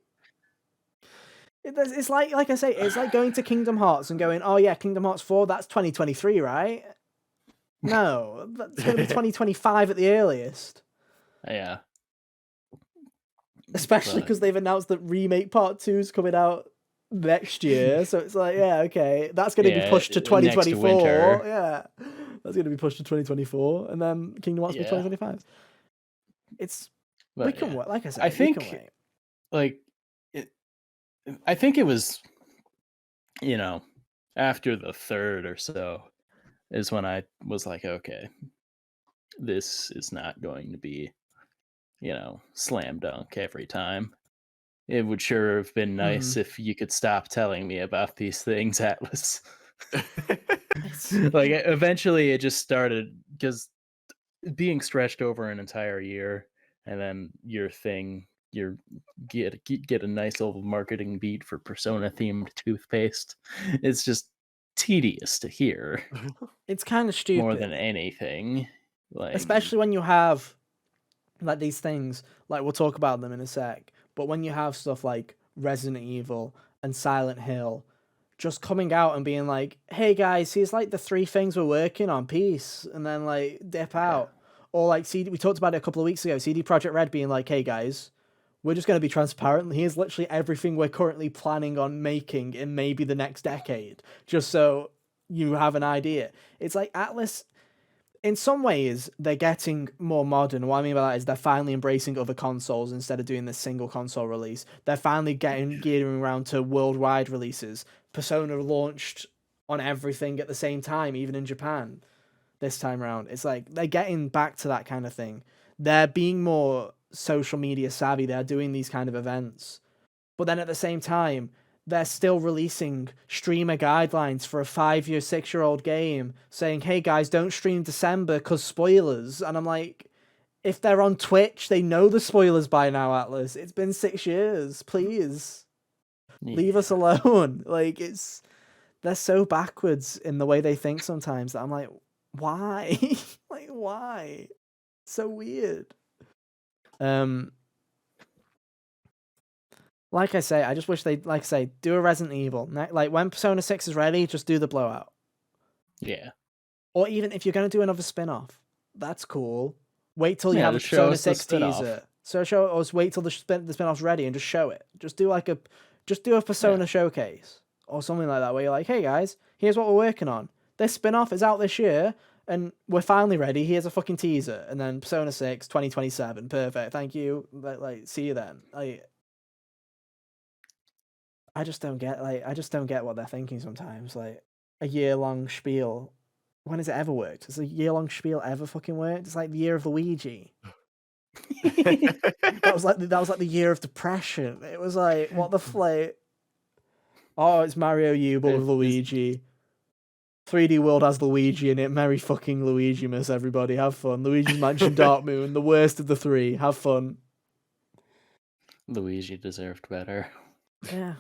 It's like I say, it's like going to Kingdom Hearts and going, oh yeah, Kingdom Hearts 4, that's 2023, right? No, that's going to be 2025 at the earliest. Yeah. Especially because they've announced that Remake Part 2 is coming out next year. So it's like, yeah, okay, that's going to be pushed to 2024. Yeah, that's going to be pushed to 2024. And then Kingdom Hearts will be 2025. We can wait. Like I said, I think, like, I think it was, you know, after the third or so is when I was like, okay, this is not going to be, you know, slam dunk every time. It would sure have been nice if you could stop telling me about these things, Atlas. Like, eventually it just started, because being stretched over an entire year, and then you get a nice little marketing beat for Persona themed toothpaste. It's just tedious to hear. It's kind of stupid more than anything, like, especially when you have like these things. Like we'll talk about them in a sec. But when you have stuff like Resident Evil and Silent Hill just coming out and being like, hey guys, here's like the 3 things we're working on, peace, and then like dip out. Or like we talked about it a couple of weeks ago, CD Projekt Red being like, hey guys, we're just going to be transparent. Here's literally everything we're currently planning on making in maybe the next decade, just so you have an idea. It's like Atlas, in some ways, they're getting more modern. What I mean by that is they're finally embracing other consoles instead of doing this single console release. They're finally gearing around to worldwide releases. Persona launched on everything at the same time, even in Japan this time around. It's like they're getting back to that kind of thing. They're being more social media savvy. They're doing these kind of events. But then at the same time, they're still releasing streamer guidelines for a 5-year, 6-year-old game saying, hey guys, don't stream December because spoilers. And I'm like, if they're on Twitch, they know the spoilers by now, Atlas. It's been 6 years. Please. Leave us alone. Like, they're so backwards in the way they think sometimes that I'm like, why? Like, why? So weird. Like I say, I just wish they'd, like I say, do a Resident Evil. Like, when Persona 6 is ready, just do the blowout. Yeah. Or even if you're going to do another spin-off, that's cool. Wait till you have a Persona 6 teaser. So wait till the spin-off's ready and just show it. Just do a Persona showcase or something like that where you're like, hey guys, here's what we're working on. This spin-off is out this year and we're finally ready. Here's a fucking teaser. And then Persona 6, 2027. Perfect. Thank you. Like, see you then. I just don't get what they're thinking sometimes. Like a year-long spiel. When has it ever worked? Has a year-long spiel ever fucking worked? It's like the year of Luigi. That was like the year of depression. It was like, what the flake? Oh, it's Mario U, but with Luigi. 3D World has Luigi in it. Merry fucking Luigi, miss everybody. Have fun. Luigi's Mansion Dark Moon, the worst of the three. Have fun. Luigi deserved better. Yeah.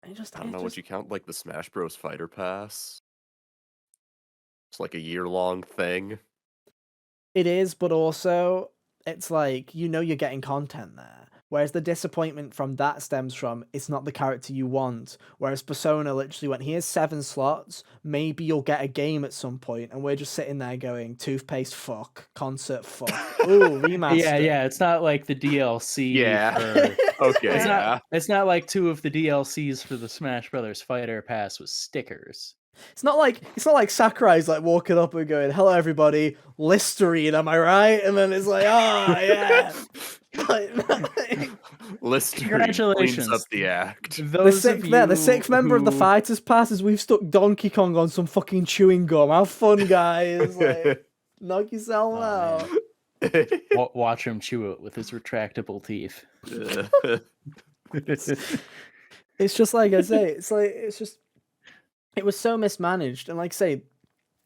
I don't know, would you count like the Smash Bros. Fighter Pass? It's like a year-long thing. It is, but also it's like, you're getting content there. Whereas the disappointment from that stems from it's not the character you want. Whereas Persona literally went, here's 7 slots, maybe you'll get a game at some point, and we're just sitting there going, toothpaste fuck, concert fuck, ooh, remaster. Yeah, it's not like the DLC. Yeah. Okay. It's not like 2 of the DLCs for the Smash Brothers Fighter Pass was stickers. It's not like Sakurai's like walking up and going, "Hello, everybody, Listerine, am I right?" And then it's like, "Ah, yeah." Listerine Congratulations. cleans up the act. The sixth member of the Fighters Pass is we've stuck Donkey Kong on some fucking chewing gum. Have fun, guys. Like, knock yourself out. Watch him chew it with his retractable teeth. It's just like I say. It was so mismanaged, and like I say,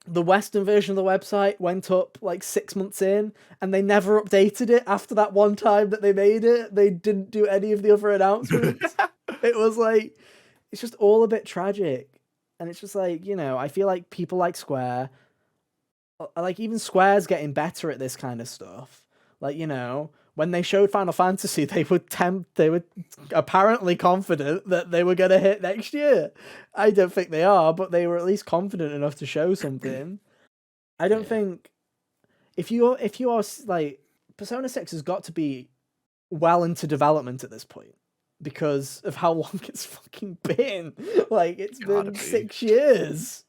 the Western version of the website went up like 6 months in, and they never updated it after that one time that they made it. They didn't do any of the other announcements. It was like, it's just all a bit tragic. And it's just like, I feel like people like Square, like even Square's getting better at this kind of stuff. Like, when they showed Final Fantasy, they were apparently confident that they were going to hit next year. I don't think they are, but they were at least confident enough to show something. I don't think if you are like, Persona 6 has got to be well into development at this point because of how long it's fucking been. Like, it's been 6 years.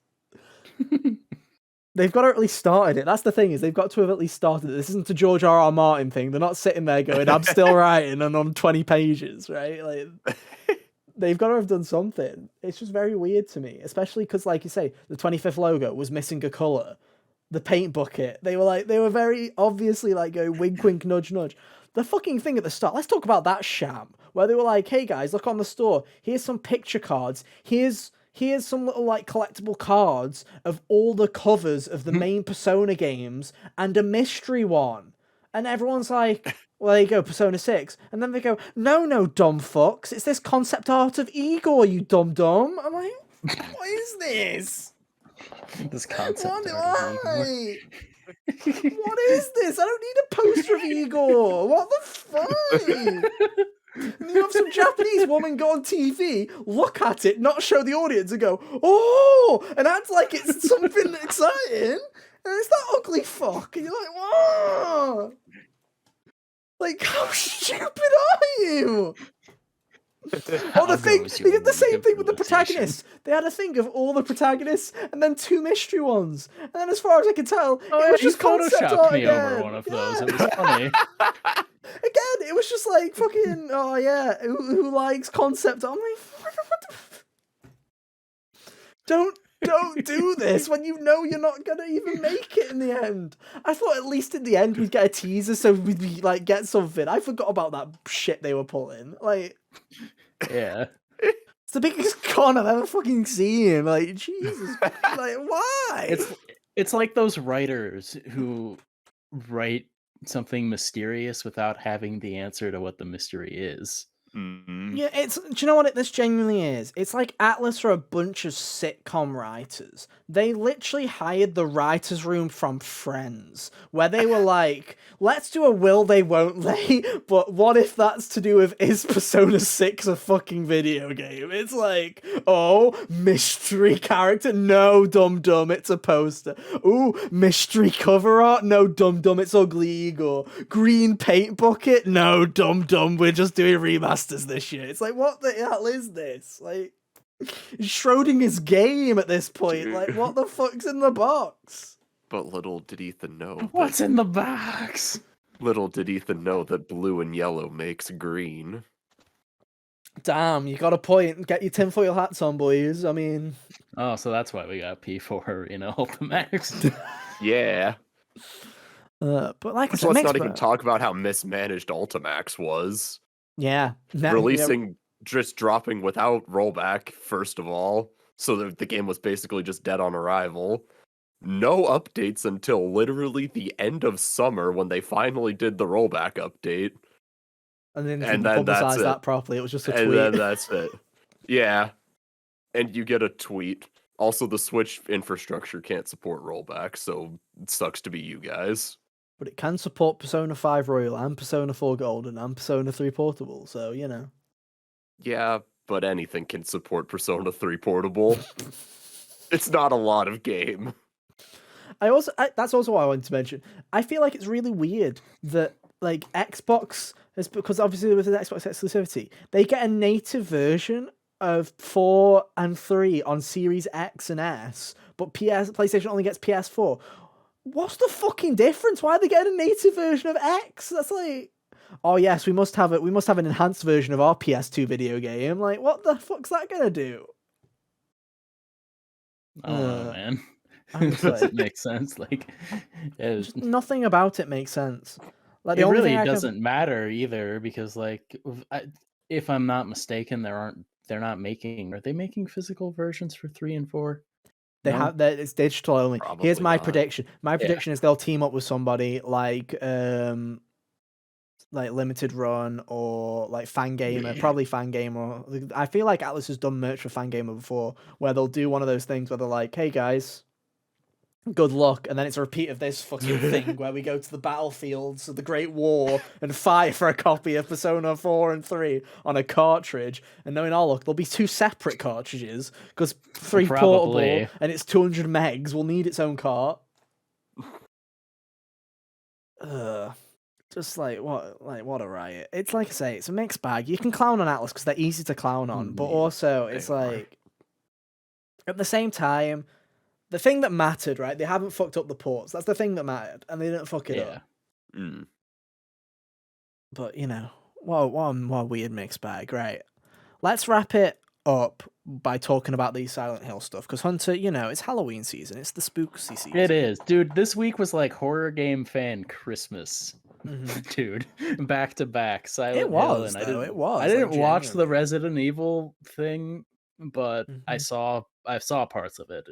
They've got to at least started it. That's the thing, is they've got to have at least started it. This isn't a George R.R. Martin thing. They're not sitting there going, I'm still writing and I'm 20 pages, right? Like, they've got to have done something. It's just very weird to me, especially because, like you say, the 25th logo was missing a colour. The paint bucket. They were very obviously like going wink, wink, nudge, nudge. The fucking thing at the start, let's talk about that sham, where they were like, hey guys, look on the store. Here's some picture cards. Here's some little like collectible cards of all the covers of the main Persona games and a mystery one. And everyone's like, well, there you go, Persona 6. And then they go, no, dumb fucks. It's this concept art of Igor, you dumb. I'm like, what is this? This concept Why? What is this? I don't need a poster of Igor. What the fuck? And you have some Japanese woman go on TV, look at it, not show the audience, and go, oh, and act like it's something exciting, and it's that ugly fuck, and you're like, whoa, like, how stupid are you? Oh, they did the same thing with the protagonists. They had a thing of all the protagonists, and then 2 mystery ones. And then, as far as I can tell, it was just concept art me again. over one of those. It was funny. Again, it was just like fucking. Oh yeah, who likes concept art? I'm like, what the don't do this when you know you're not gonna even make it in the end. I thought at least in the end we'd get a teaser so we'd like get something. I forgot about that shit they were pulling. Like, yeah, it's the biggest con I've ever fucking seen. Like, Jesus, like why? It's like those writers who write something mysterious without having the answer to what the mystery is. Mm-hmm. Yeah, do you know what this genuinely is? It's like Atlas are a bunch of sitcom writers. They literally hired the writer's room from Friends, where they were like, let's do a will they, won't they, but what if that's to do with, is Persona 6 a fucking video game? It's like, oh, mystery character? No, dumb, it's a poster. Ooh, mystery cover art? No, dumb, it's Ugly Eagle. Green paint bucket? No, dumb, we're just doing remasters this year. It's like, what the hell is this? Like, Schrodinger's game at this point. Dude. Like, what the fuck's in the box? But little did Ethan know. What's in the box? Little did Ethan know that blue and yellow makes green. Damn, you got a point. Get your tinfoil hats on, boys. I mean, Oh, so that's why we got P4, Ultimax. Yeah. but like I Which said, let's makes not even talk about how mismanaged Ultimax was. yeah, Releasing, just dropping without rollback, first of all, so that the game was basically just dead on arrival. No updates until literally the end of summer when they finally did the rollback update. and then And didn't then that's publicize it. that properly. It was just a And tweet. then that's it. Yeah. And you get a tweet. Also, the Switch infrastructure can't support rollback, so it sucks to be you guys. But it can support Persona 5 Royal and Persona 4 Golden and Persona 3 Portable, so Yeah, but anything can support Persona 3 Portable. It's not a lot of game. That's also what I wanted to mention. I feel like it's really weird that like Xbox is, because obviously with the Xbox exclusivity, they get a native version of 4 and 3 on Series X and S, but PlayStation only gets PS4. What's the fucking difference? Why are they getting a native version of X? That's like, oh yes, we must have it. We must have an enhanced version of our PS2 video game. Like, what the fuck's that gonna do? I don't know, man. I'm It just doesn't like, make sense. just nothing about it makes sense. Like the it only really thing I can, doesn't matter either because, if I'm not mistaken, they're not making. Are they making physical versions for 3 and 4? they No. have that it's digital only. Here's Probably my not. prediction. My Yeah. prediction is they'll team up with somebody like Limited Run or like Fangamer, probably Fangamer. I feel like Atlas has done merch for Fangamer before, where they'll do one of those things where they're like, "Hey guys, good luck," and then it's a repeat of this fucking thing where we go to the battlefields of the Great War and fight for a copy of Persona 4 and 3 on a cartridge. And knowing our luck, there'll be 2 separate cartridges because 3 portable Probably. and it's 200 megs will need its own cart. Just like what a riot. It's like I say, it's a mixed bag. You can clown on Atlas because they're easy to clown on, but Yeah, also they it's are. like at the same time, the thing that mattered, right? They haven't fucked up the ports. That's the thing that mattered, and they didn't fuck it up. Mm. But what a weird mixed bag, right? Let's wrap it up by talking about the Silent Hill stuff, because Hunter, it's Halloween season. It's the spooky season. It is, dude. This week was like horror game fan Christmas, dude. Back to back, Silent It Hill, was, and though. It was. I didn't like, watch the genuinely. Resident Evil thing, but I Mhm. saw parts of it.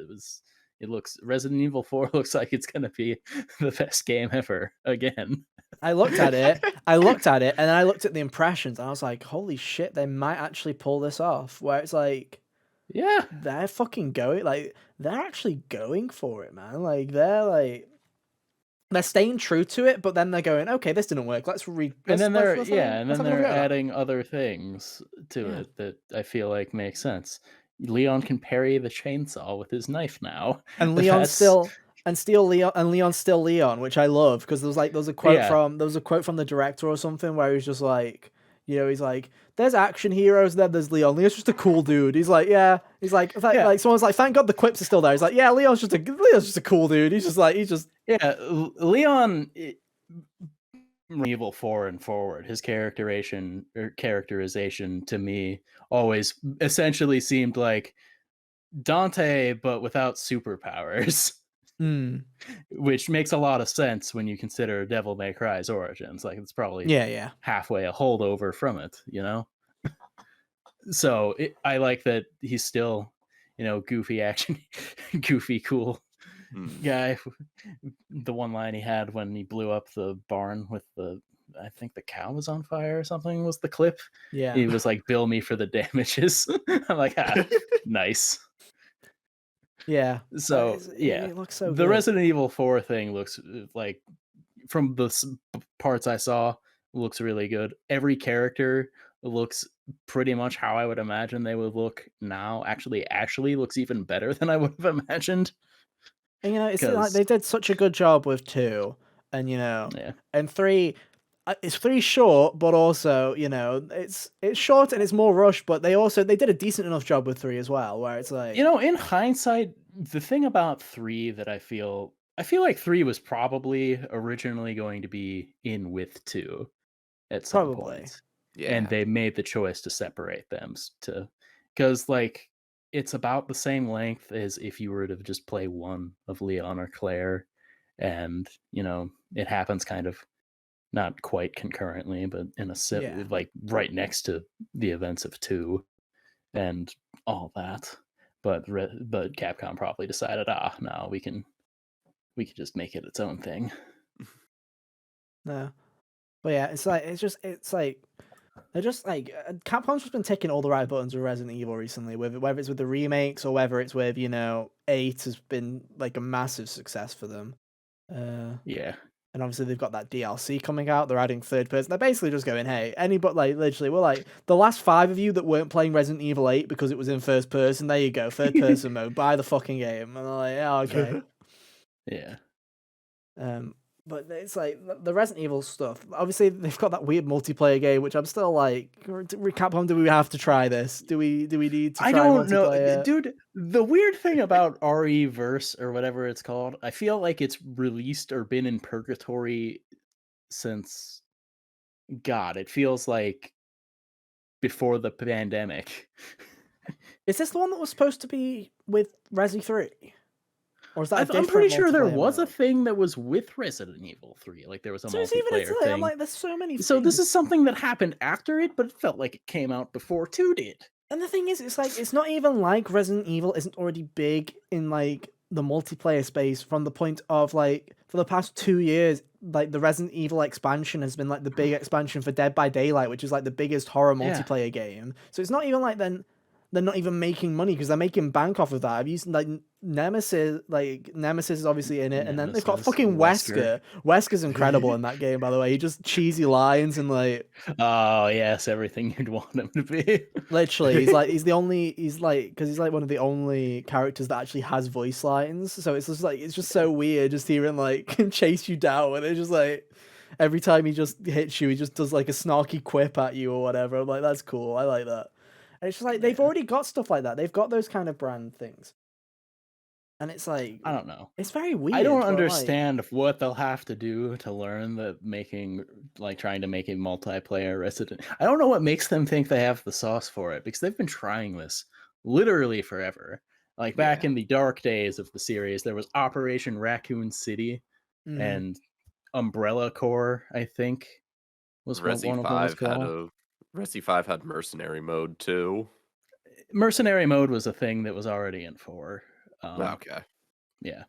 Resident Evil 4 looks like it's gonna be the best game ever again. I looked at it, and then I looked at the impressions, and I was like, holy shit, they might actually pull this off. Where it's like, Yeah, they're fucking going, like, they're actually going for it, man. They're staying true to it, but then they're going, okay, this didn't work. and then they're let's have a go at that. adding other things to Yeah. it that I feel like make sense. Leon can parry the chainsaw with his knife now. And Leon's That's Leon's still Leon, which I love, because there was a quote Yeah. from the director or something where he's just like, he's like, there's action heroes, then there's Leon. Leon's just a cool dude. He's like, yeah. He's like, like someone's like, thank God the quips are still there. He's like, yeah, Leon's just a cool dude. Yeah, Leon, Evil 4 and forward, his characterization to me always essentially seemed like Dante, but without superpowers. Which makes a lot of sense when you consider Devil May Cry's origins. Like, it's probably halfway a holdover from it, So I like that he's still, goofy action, goofy cool guy. The one line he had when he blew up the barn with I think the cow was on fire or something was the clip. Yeah. He was like, bill me for the damages. I'm like, nice. Yeah. So it looks so the good. Resident Evil 4 thing looks like, from the parts I saw, looks really good. Every character looks pretty much how I would imagine they would look now. Actually looks even better than I would have imagined. And it's like they did such a good job with 2, and and 3. It's 3 short, but also it's short and it's more rushed. But they did a decent enough job with 3 as well, where it's like, in hindsight, the thing about 3 that I feel like 3 was probably originally going to be in with 2 at some point. and Yeah. they made the choice to separate them to because like it's about the same length as if you were to just play one of Leon or Claire, and it happens kind of not quite concurrently, but in a Yeah. like right next to the events of two and all that. But Capcom probably decided, no, we can just make it its own thing. No. But yeah, it's like they're just like Capcom's just been ticking all the right buttons with Resident Evil recently, whether it's with the remakes or whether it's with 8 has been like a massive success for them. Yeah. And obviously they've got that DLC coming out. They're adding third person. They're basically just going, hey, anybody, like literally, we're like the last 5 of you that weren't playing Resident Evil 8 because it was in first person. There you go, third person mode. Buy the fucking game. And they're like, yeah, okay. Yeah. But it's like the Resident Evil stuff. Obviously, they've got that weird multiplayer game, which I'm still like, Capcom, do we have to try this? Do we need to try I don't know, multiplayer? dude. The weird thing about RE Verse or whatever it's called, I feel like it's released or been in purgatory since God. It feels like before the pandemic. Is this the one that was supposed to be with Resi 3? Or is that a I'm different pretty sure there multiplayer was a mode? thing that was with Resident Evil 3. Like there was a So it's even multiplayer I'm thing. like, there's so many So things. this is something that happened after it, but it felt like it came out before 2 did. And the thing is, it's like it's not even like Resident Evil isn't already big in like the multiplayer space from the point of like for the past 2 years, like the Resident Evil expansion has been like the big expansion for Dead by Daylight, which is like the biggest horror Yeah. multiplayer game. So it's not even like then they're not even making money because they're making bank off of that. I've used like Nemesis, is obviously in it, and then they've got Nemesis, fucking Wesker. Wesker. Wesker's incredible in that game, by the way. He just cheesy lines and like Oh yes, everything you'd want him to be. literally, he's because he's like one of the only characters that actually has voice lines. So it's just so weird just hearing like him chase you down, and it's just like every time he just hits you, he just does like a snarky quip at you or whatever. I'm like, that's cool. I like that. And it's just like they've already got stuff like that. They've got those kind of brand things, and it's like I don't know. it's very weird. I don't but, like, understand what they'll have to do to learn that trying to make a multiplayer Resident. I don't know what makes them think they have the sauce for it, because they've been trying this literally forever. Like back in the dark days of the series, there was Operation Raccoon City and Umbrella Corps, I think, was what one of them was called. Resi 5 had mercenary mode too. Mercenary mode was a thing that was already in 4. Okay. Yeah.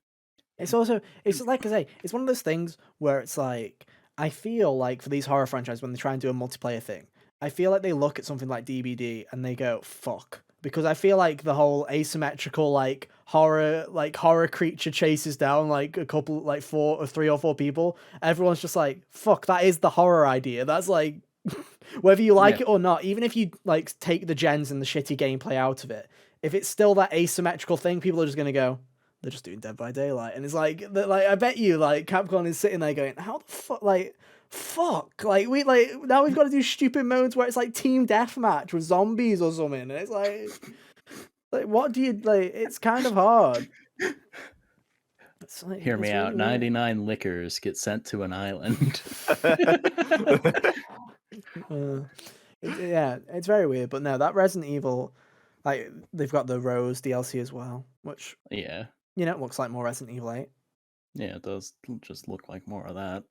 It's like I say, it's one of those things where it's like I feel like for these horror franchises when they try and do a multiplayer thing, I feel like they look at something like DBD and they go fuck, because I feel like the whole asymmetrical horror creature chases down like a couple like 3 or 4 people. Everyone's just like fuck, that is the horror idea. That's like whether you like it or not, even if you like take the gens and the shitty gameplay out of it, if it's still that asymmetrical thing, people are just gonna go, they're just doing Dead by Daylight, and it's like I bet you like Capcom is sitting there going, how the fuck, like we now we've got to do stupid modes where it's like team deathmatch with zombies or something, and it's like what do you like? It's kind of hard. It's like, Hear me it's out. really 99 liquors get sent to an island. yeah, it's very weird, but no, that Resident Evil, like they've got the Rose DLC as well, which Yeah. looks like more Resident Evil 8. Yeah, it does just look like more of that.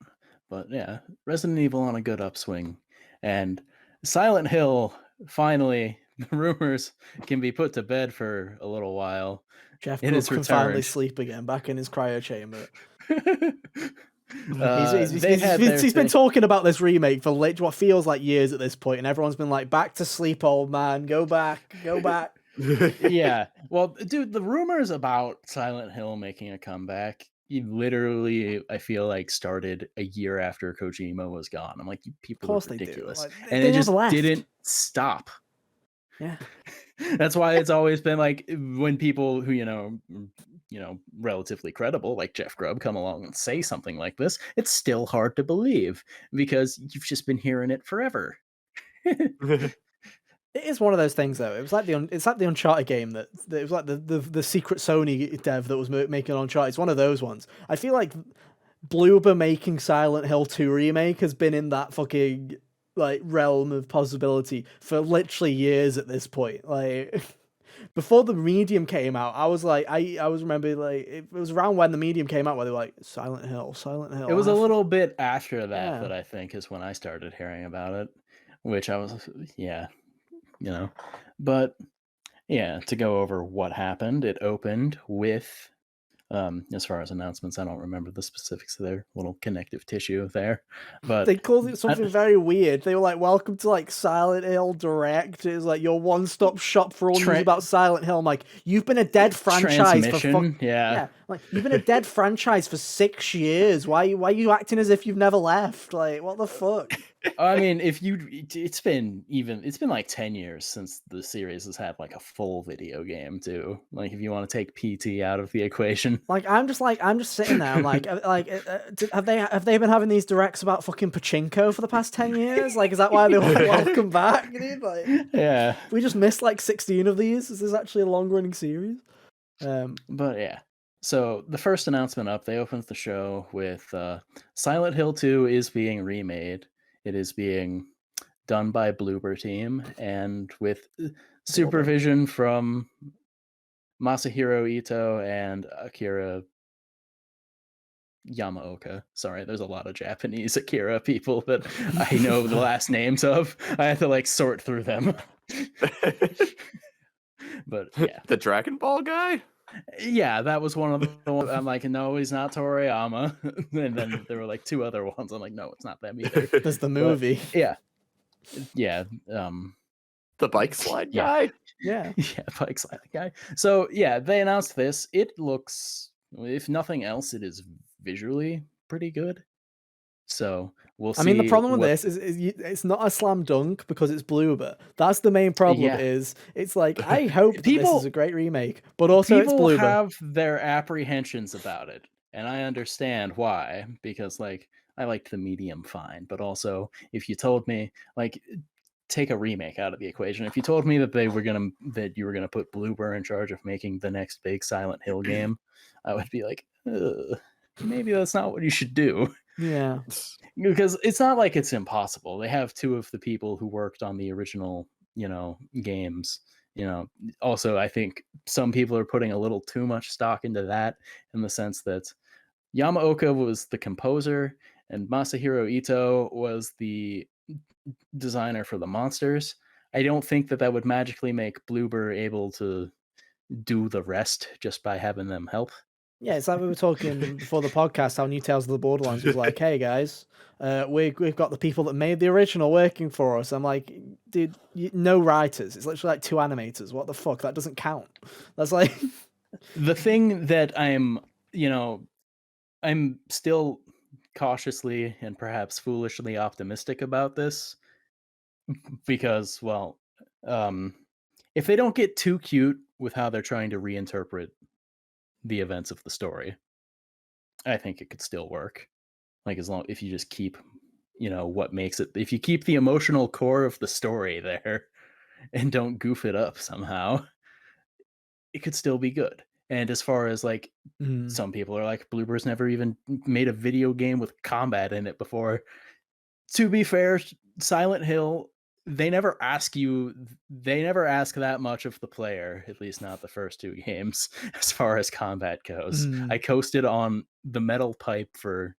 But yeah, Resident Evil on a good upswing. And Silent Hill, finally, the rumors can be put to bed for a little while. Jeff It Grubb is can finally returned. sleep again, back in his cryo chamber. He's been talking about this remake for what feels like years at this point, and everyone's been like, back to sleep, old man, go back. Yeah, well, dude, the rumors about Silent Hill making a comeback, literally, I feel like started a year after Kojima was gone. I'm like, you people are ridiculous. Like, and it just didn't stop. Yeah. That's why it's always been like when people who, relatively credible, like Jeff Grubb, come along and say something like this, it's still hard to believe because you've just been hearing it forever. It is one of those things, though. It's like the Uncharted game that it was like the secret Sony dev that was making Uncharted. It's one of those ones. I feel like Bloober making Silent Hill 2 remake has been in that fucking like realm of possibility for literally years at this point. Like before the medium came out, I was like, I was remember like it was around when the medium came out where they were like Silent Hill, Silent It Hill. was a little bit after that Yeah. that I think is when I started hearing about it, which I was, yeah, you know. But yeah, to go over what happened, it opened with, as far as announcements, I don't remember the specifics of their little connective tissue there, but They called it something very weird. They were like, "Welcome to like Silent Hill Direct." It's like your one-stop shop for all news about Silent Hill. I'm like, you've been a dead franchise for transmission, yeah. like you've been a dead franchise for 6 years. Why are you acting as if you've never left? Like, what the fuck? I mean, it's been like 10 years since the series has had like a full video game too. Like, if you want to take PT out of the equation, Like, I'm just sitting there. I'm like, have they been having these directs about fucking pachinko for the past 10 years? Like, is that why they were like, welcome back? Dude? Like, yeah. we just missed like 16 of these. This is actually a long-running series. But yeah. So the first announcement up, they opened the show with Silent Hill 2 is being remade. It is being done by Bloober Team and with supervision from Masahiro Ito and Akira Yamaoka. Sorry, there's a lot of Japanese Akira people that I know the last names of. I have to like sort through them. But yeah. The Dragon Ball guy? Yeah, that was one of the ones. I'm like, no, he's not Toriyama. And then there were like two other ones. I'm like, no, it's not them either. There's the movie. But, yeah. Yeah. The bike slide yeah. guy? Yeah. Yeah, bike slide guy. So yeah, they announced this. It looks, if nothing else, it is visually pretty good. So we'll see. I mean, the problem with this is it's not a slam dunk because it's Bloober. That's the main problem. Yeah. Is it's like I hope that this People- is a great remake, but also it's people Bloober. have their apprehensions about it, and I understand why. Because like I liked the medium fine, but also if you told me like take a remake out of the equation, if you told me that you were gonna put Bloober in charge of making the next big Silent Hill game, I would be like, maybe that's not what you should do. Yeah. Because it's not like it's impossible. They have two of the people who worked on the original, games. Also, I think some people are putting a little too much stock into that, in the sense that Yamaoka was the composer and Masahiro Ito was the designer for the monsters. I don't think that would magically make Bloober able to do the rest just by having them help. Yeah, it's like we were talking before the podcast how New Tales of the Borderlands was like, hey guys, we've got the people that made the original working for us. I'm like, dude, no writers. It's literally like 2 animators. What the fuck? That doesn't count. That's like... The thing that I'm still cautiously and perhaps foolishly optimistic about this, because, well, if they don't get too cute with how they're trying to reinterpret the events of the story, I think it could still work. Like, if you just keep, what makes it, if you keep the emotional core of the story there and don't goof it up somehow, it could still be good. And as far as like, some people are like, Bloober's never even made a video game with combat in it before. To be fair, Silent Hill, they never ask that much of the player, at least not the first 2 games, as far as combat goes. I coasted on the metal pipe for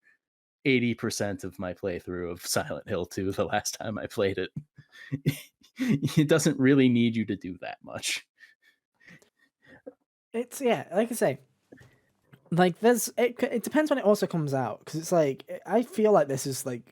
80% of my playthrough of Silent Hill 2 the last time I played it. It doesn't really need you to do that much. It's, yeah, like I say, like it depends when it also comes out, because it's like, I feel like this is like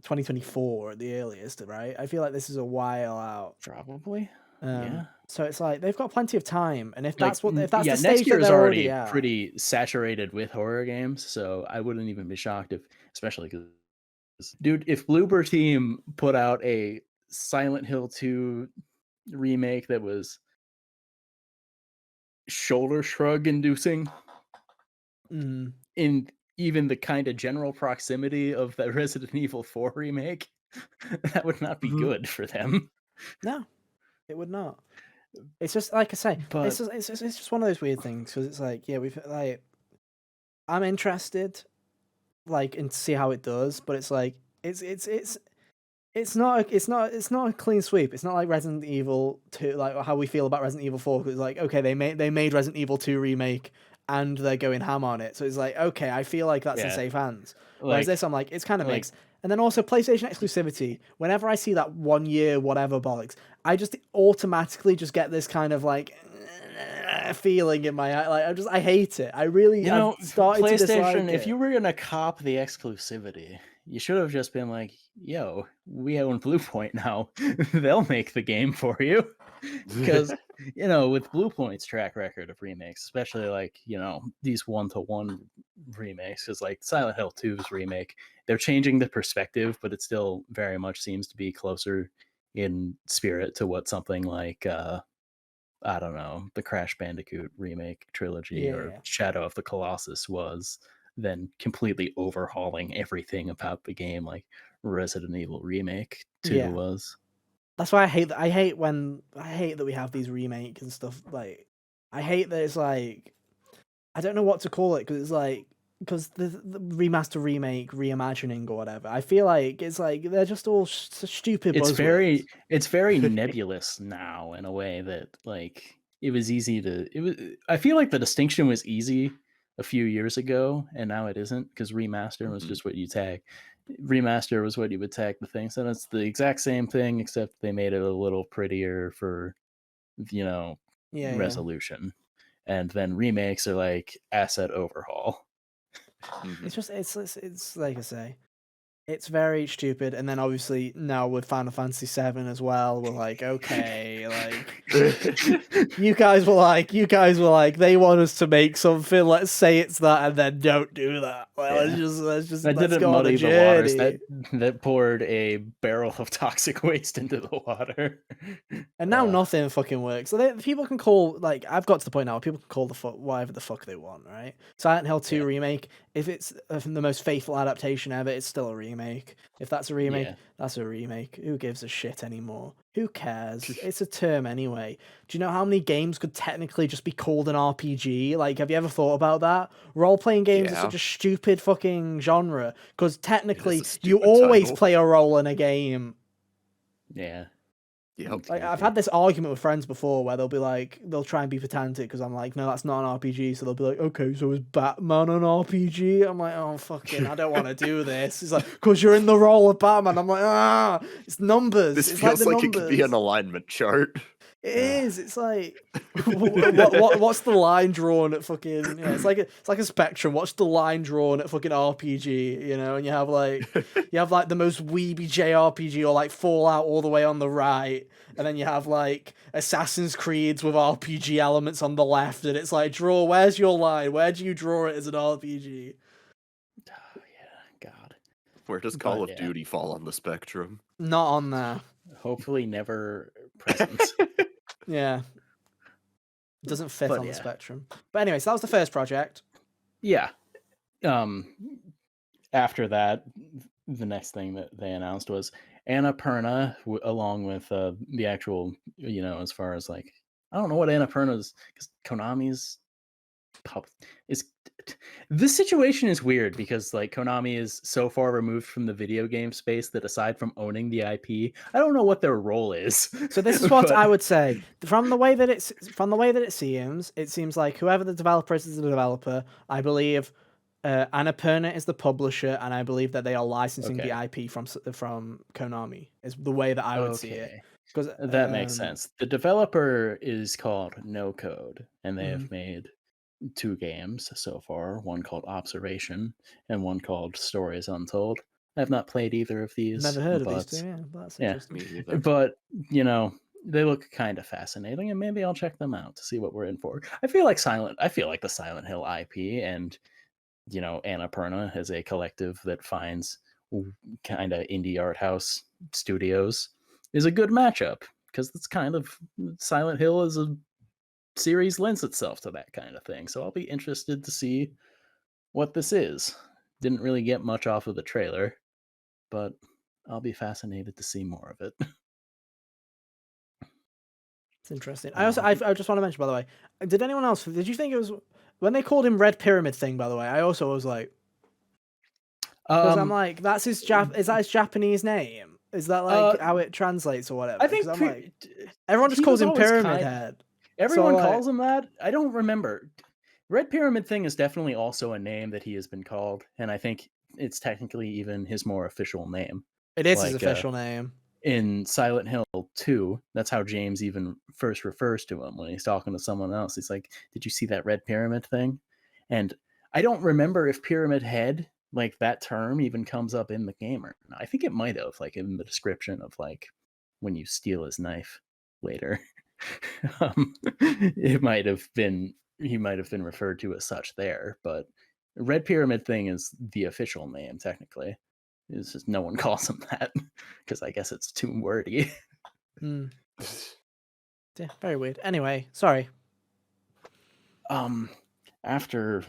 2024 at the earliest, right? I feel like this is a while out. Probably. Yeah. So it's like they've got plenty of time, and if Like, that's the stage next year that is they're already at, pretty saturated with horror games, so I wouldn't even be shocked if, especially because, dude, if Bloober Team put out a Silent Hill 2 remake that was shoulder shrug inducing in even the kind of general proximity of the Resident Evil 4 remake, that would not be good for them. No, it would not. It's just like I say, But it's just one of those weird things, because it's like, yeah, we've like, I'm interested, like, and see how it does, but it's like it's It's not a clean sweep. It's not like Resident Evil 2, like how we feel about Resident Evil 4, 'cause it's like, okay, they made Resident Evil 2 remake and they're going ham on it. So it's like, okay, I feel like that's in Yeah, safe hands. Whereas like this, I'm like, it's kind of like mixed. And then also PlayStation exclusivity. Whenever I see that 1 year whatever bollocks, I just automatically just get this kind of like feeling in my eye. Like I hate it. I've started to dislike PlayStation, if it. you were gonna cop the exclusivity, you should have just been like, "Yo, we own Bluepoint now. They'll make the game for you." Because with Bluepoint's track record of remakes, especially like these one-to-one remakes, is like Silent Hill 2's remake. They're changing the perspective, but it still very much seems to be closer in spirit to what something like I don't know, the Crash Bandicoot remake trilogy or Yeah. Shadow of the Colossus was, than completely overhauling everything about the game like Resident Evil Remake 2 Yeah. was. That's why I hate that we have these remakes and stuff. Like, I hate that it's like, I don't know what to call it, because it's like, because the remaster, remake, reimagining, or whatever. I feel like it's like they're just all stupid It's buzzwords. very nebulous now in a way that like it was easy to it was I feel like the distinction was easy a few years ago and now it isn't, because remaster was Mhm. just what you tag. Remaster was what you would tag the things, and it's the exact same thing except they made it a little prettier for you know Yeah. resolution. And then remakes are like asset overhaul. It's Mhm. just it's like I say, it's very stupid. And then obviously now with Final Fantasy 7 as well, we're like, okay, like you guys were like, they want us to make something. Let's say it's that, and then don't do that. Well, Yeah. That let's didn't go on a muddy the waters. journey. That poured a barrel of toxic waste into the water. And now nothing fucking works. So people can call, like, I've got to the point now where people can call the fuck whatever the fuck they want, right? Silent Hill 2 Yeah. remake, if it's the most faithful adaptation ever, it's still a remake. If that's a remake, Yeah. that's a remake. Who gives a shit anymore? Who cares? It's a term anyway. Do you know how many games could technically just be called an RPG? Like, have you ever thought about that? Role-playing games are Yeah, such a stupid fucking genre, because it is technically a you stupid always title. play a role in a game. Yeah. Yep. It's Like, I've goofy. had this argument with friends before where they'll be like, they'll try and be pedantic because I'm like, no, that's not an RPG. So they'll be like, okay, so is Batman an RPG? I'm like, oh, fucking, I don't want to do this. It's like, because you're in the role of Batman. I'm like, it's numbers. This It's like feels the like it could be an numbers. alignment chart. It is. It's like, what's the line drawn at fucking? Yeah, it's like a spectrum. What's the line drawn at fucking RPG? You know, and you have like the most weeby JRPG or like Fallout all the way on the right, and then you have like Assassin's Creeds with RPG elements on the left, and it's like, where's your line? Where do you draw it as an RPG? Oh, yeah. God. Where does But Call of yeah. Duty fall on the spectrum? not on there. Hopefully never present. Yeah, it doesn't fit But on the yeah. spectrum. But anyway, so that was the first project. Yeah. After that, the next thing that they announced was Annapurna, along with the actual, as far as like, I don't know what Annapurna's, because Konami's is. This situation is weird because like Konami is so far removed from the video game space that aside from owning the IP, I don't know what their role is. So this is what But- I would say. From the way that it seems like whoever the developer is the developer. I believe Annapurna is the publisher, and I believe that they are licensing the IP from Konami. Is the way that I would see it. Okay. Because That makes sense. The developer is called No Code, and they have Mhm. made 2 games so far, one called Observation and one called Stories Untold. I have not played either of these, Never heard of these but two. Yeah, but that's yeah. interesting. Me either. But, they look kind of fascinating, and maybe I'll check them out to see what we're in for. I feel like the Silent Hill IP and, Annapurna as a collective that finds kind of indie art house studios is a good matchup, because it's kind of Silent Hill as a series lends itself to that kind of thing. So I'll be interested to see what this is. Didn't really get much off of the trailer, but I'll be fascinated to see more of it. It's interesting. I just want to mention, by the way, did anyone else? Did you think it was when they called him Red Pyramid Thing? By the way, I also was like, because I'm like, that's is that his Japanese name? Is that Uh, like how it translates or whatever? I Because think I'm like, everyone just he calls was him always Pyramid kind. Head. Everyone like, calls him that. I don't remember. Red Pyramid Thing is definitely also a name that he has been called, and I think it's technically even his more official name. it is his Like official name. in Silent Hill 2, that's how James even first refers to him when he's talking to someone else. He's like, "Did you see that red pyramid thing?" And I don't remember if Pyramid Head, like that term, even comes up in the game or not. I think it might have, like in the description of like when you steal his knife later. It might have been he might have been referred to as such there, but Red Pyramid Thing is the official name technically. It's just no one calls him that because I guess it's too wordy. Hmm. Yeah, very weird. Anyway, sorry. After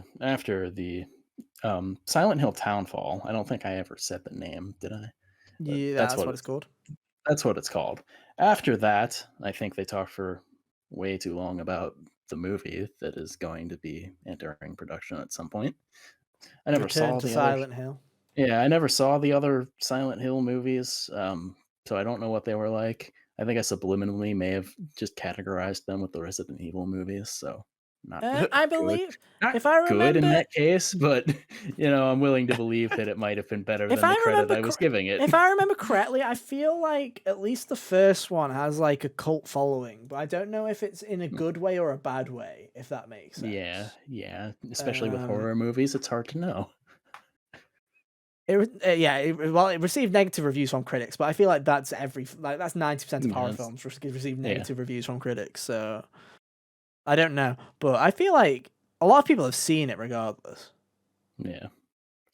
the Silent Hill Townfall, I don't think I ever said the name, did I? But Yeah, that's what it's called. that's what it's called. After that, I think they talked for way too long about the movie that is going to be entering production at some point. I never Return saw to the other. Silent Hill. Yeah, I never saw the other Silent Hill movies, so I don't know what they were like. I think I subliminally may have just categorized them with the Resident Evil movies, so not I good. believe, Not if I good in remember, that case, but I'm willing to believe that it might have been better if than the I credit remember, I was giving it. if I remember correctly, I feel like at least the first one has like a cult following, but I don't know if it's in a good way or a bad way. If that makes sense. Yeah, especially with Um, horror movies, it's hard to know. it received negative reviews from critics, but I feel like that's that's 90% of Yeah, horror films receive yeah, negative reviews from critics. So I don't know, but I feel like a lot of people have seen it regardless. yeah.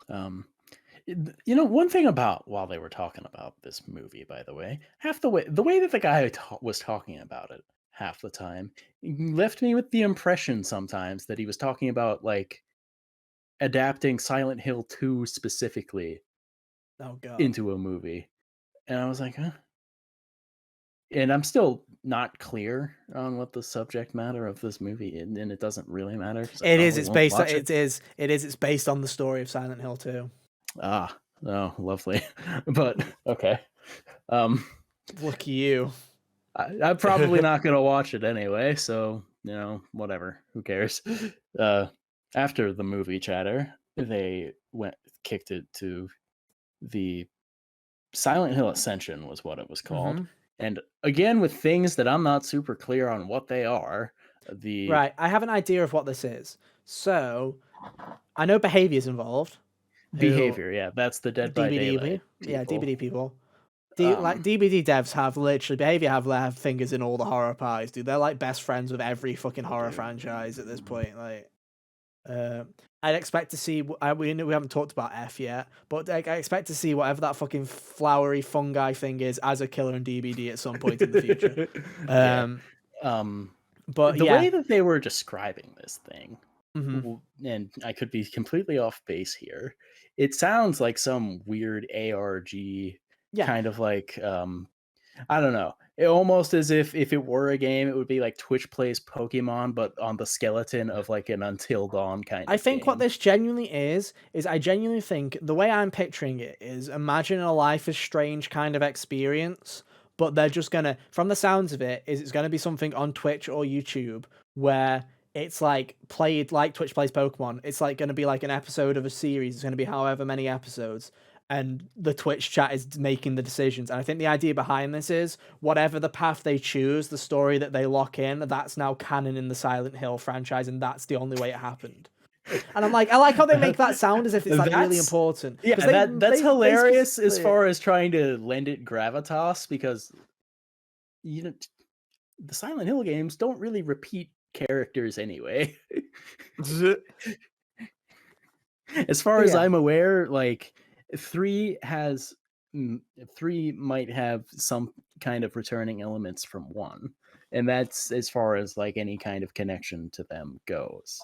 Um, one thing about while they were talking about this movie, by the way, half the way that the guy was talking about it half the time left me with the impression sometimes that he was talking about like adapting Silent Hill 2 specifically Oh God. into a movie. And I was like, huh? And I'm still not clear on what the subject matter of this movie is, and it doesn't really matter because I It is. probably It's won't based. watch it. It's based on the story of Silent Hill 2. Ah, oh, lovely. But okay. Um Look at you. I'm probably not going to watch it anyway, so whatever. Who cares? After the movie chatter, they kicked it to the Silent Hill Ascension was what it was called, and again with things that I'm not super clear on what they are. Right. I have an idea of what this is. So I know Behavior's involved. Behavior, yeah, that's the Dead by DBD, Daylight yeah, people. DBD people. Um, DBD devs have literally Behavior have fingers in all the horror pies, dude. They're like best friends with every fucking horror franchise at this point. Like, I'd expect to see. We haven't talked about F yet, but I expect to see whatever that fucking flowery fungi thing is as a killer in DBD at some point in the future. yeah. But The yeah. way that they were describing this thing, Mhm. and I could be completely off base here, it sounds like some weird ARG Yeah. kind of like I don't know. It almost as if it were a game, it would be like Twitch plays Pokemon, but on the skeleton of like an Until Dawn kind of I think game. what this genuinely is I genuinely think the way I'm picturing it is imagine a Life is Strange kind of experience, but they're just gonna, from the sounds of it, is it's gonna be something on Twitch or YouTube where it's like played like Twitch plays Pokemon. It's like gonna be like an episode of a series. It's gonna be however many episodes, and the Twitch chat is making the decisions. And I think the idea behind this is whatever the path they choose, the story that they lock in, that's now canon in the Silent Hill franchise, and that's the only way it happened. And I'm like, I like how they make that sound as if it's like really important. Yeah, that's hilarious as far as trying to lend it gravitas, because the Silent Hill games don't really repeat characters anyway. As far as I'm aware, like 3 might have some kind of returning elements from 1, and that's as far as like any kind of connection to them goes.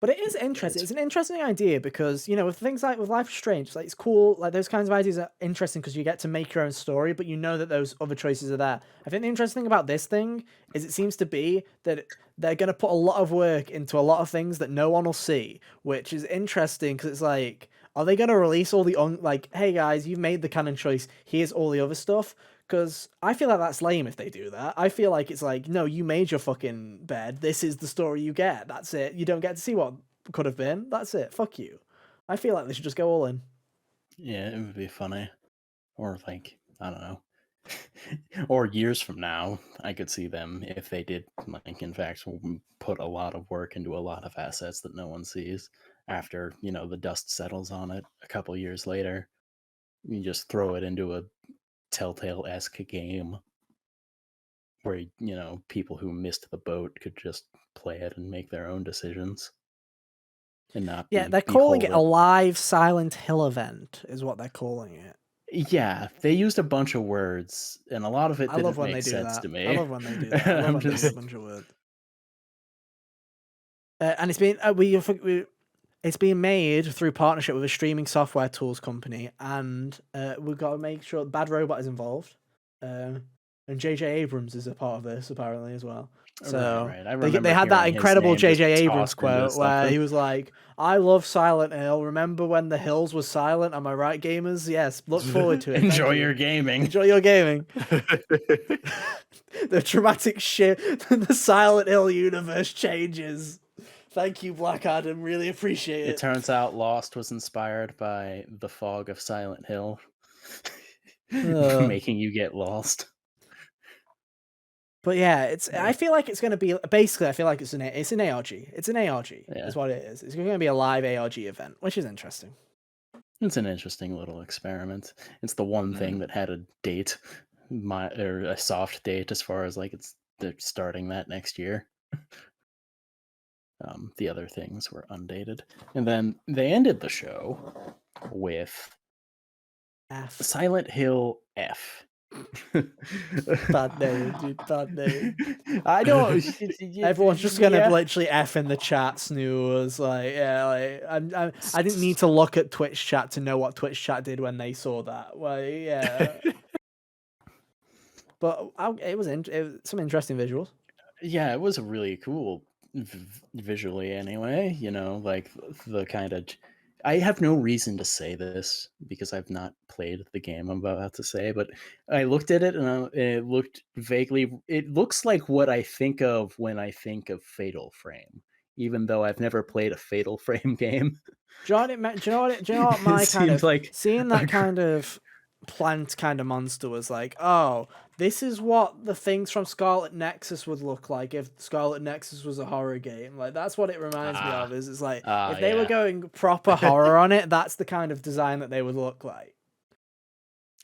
But it is interesting. It's an interesting idea because, with things like with Life is Strange, like it's cool. Like those kinds of ideas are interesting because you get to make your own story, but you know that those other choices are there. I think the interesting thing about this thing is it seems to be that they're going to put a lot of work into a lot of things that no one will see, which is interesting because it's like, Are they gonna release all the like, hey guys, you've made the canon choice. Here's all the other stuff. Because I feel like that's lame if they do that. I feel like it's like, no, you made your fucking bed. This is the story you get. That's it. You don't get to see what could have been. That's it. Fuck you. I feel like they should just go all in. Yeah, it would be funny. Or like, I don't know. Or years from now, I could see them, if they did, like, in fact, put a lot of work into a lot of assets that no one sees. After, the dust settles on it a couple years later, you just throw it into a Telltale-esque game where, people who missed the boat could just play it and make their own decisions and not Yeah, be they're calling it a beholden. live Silent Hill event, is what they're calling it. Yeah, they used a bunch of words, and a lot of it I love didn't when make they do sense that. to me. I love when they do that. I love I'm when they use a just bunch of words. And it's been it's being made through partnership with a streaming software tools company, and we've got to make sure Bad Robot is involved, and J.J. Abrams is a part of this apparently as well. So right. I they remember had that hearing his incredible name just J.J. Abrams tossed into quote where something. he was like, "I love Silent Hill. Remember when the hills was silent? Am I right, gamers? Yes. Look forward to it. Thank Enjoy you. your gaming. Enjoy your gaming." The dramatic shift, the Silent Hill universe changes. Thank you, Black Adam. Really appreciate It it. turns out Lost was inspired by the fog of Silent Hill, making you get lost. But yeah, I feel like it's going to be basically. I feel like it's an ARG. It's an ARG. Yeah. Is what it is. It's going to be a live ARG event, which is interesting. It's an interesting little experiment. It's the one thing that had a date, or a soft date, as far as like they're starting that next year. The other things were undated, and then they ended the show with F. Silent Hill F. Bad name, dude. Bad name. I don't. Everyone's just gonna literally F in the chat. Snooze. Like, yeah, like I didn't need to look at Twitch chat to know what Twitch chat did when they saw that. Like, yeah. But it was some interesting visuals. Yeah, it was really cool visually anyway, like the kind of I have no reason to say this because I've not played the game I'm about to say, but I looked at it and it looked vaguely, it looks like what I think of when I think of Fatal Frame, even though I've never played a Fatal Frame game. Do you know what my kind of like seeing that kind of plant kind of monster was like, oh, this is what the things from Scarlet Nexus would look like if Scarlet Nexus was a horror game. Like, that's what it reminds me of. It's like if they were going proper horror on it, that's the kind of design that they would look like.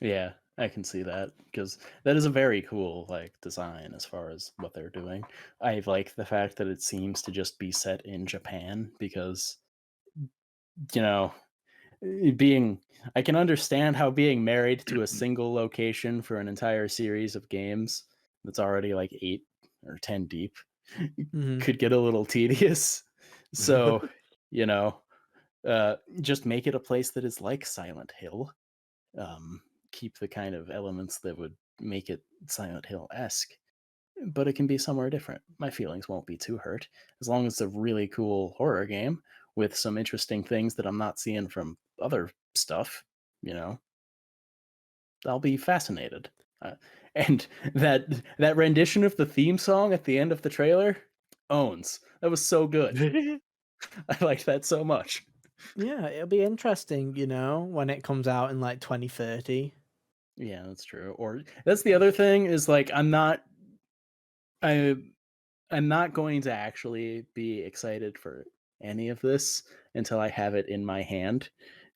Yeah, I can see that because that is a very cool design as far as what they're doing. I like the fact that it seems to just be set in Japan because I can understand how being married to a single location for an entire series of games that's already like 8 or 10 deep could get a little tedious. So, just make it a place that is like Silent Hill. Keep the kind of elements that would make it Silent Hill-esque, but it can be somewhere different. My feelings won't be too hurt as long as it's a really cool horror game with some interesting things that I'm not seeing from other stuff. I'll be fascinated. And that rendition of the theme song at the end of the trailer owns. That was so good. I liked that so much. Yeah, it'll be interesting, when it comes out in like 2030. Yeah, that's true. Or that's the other thing is I'm not going to actually be excited for any of this until I have it in my hand,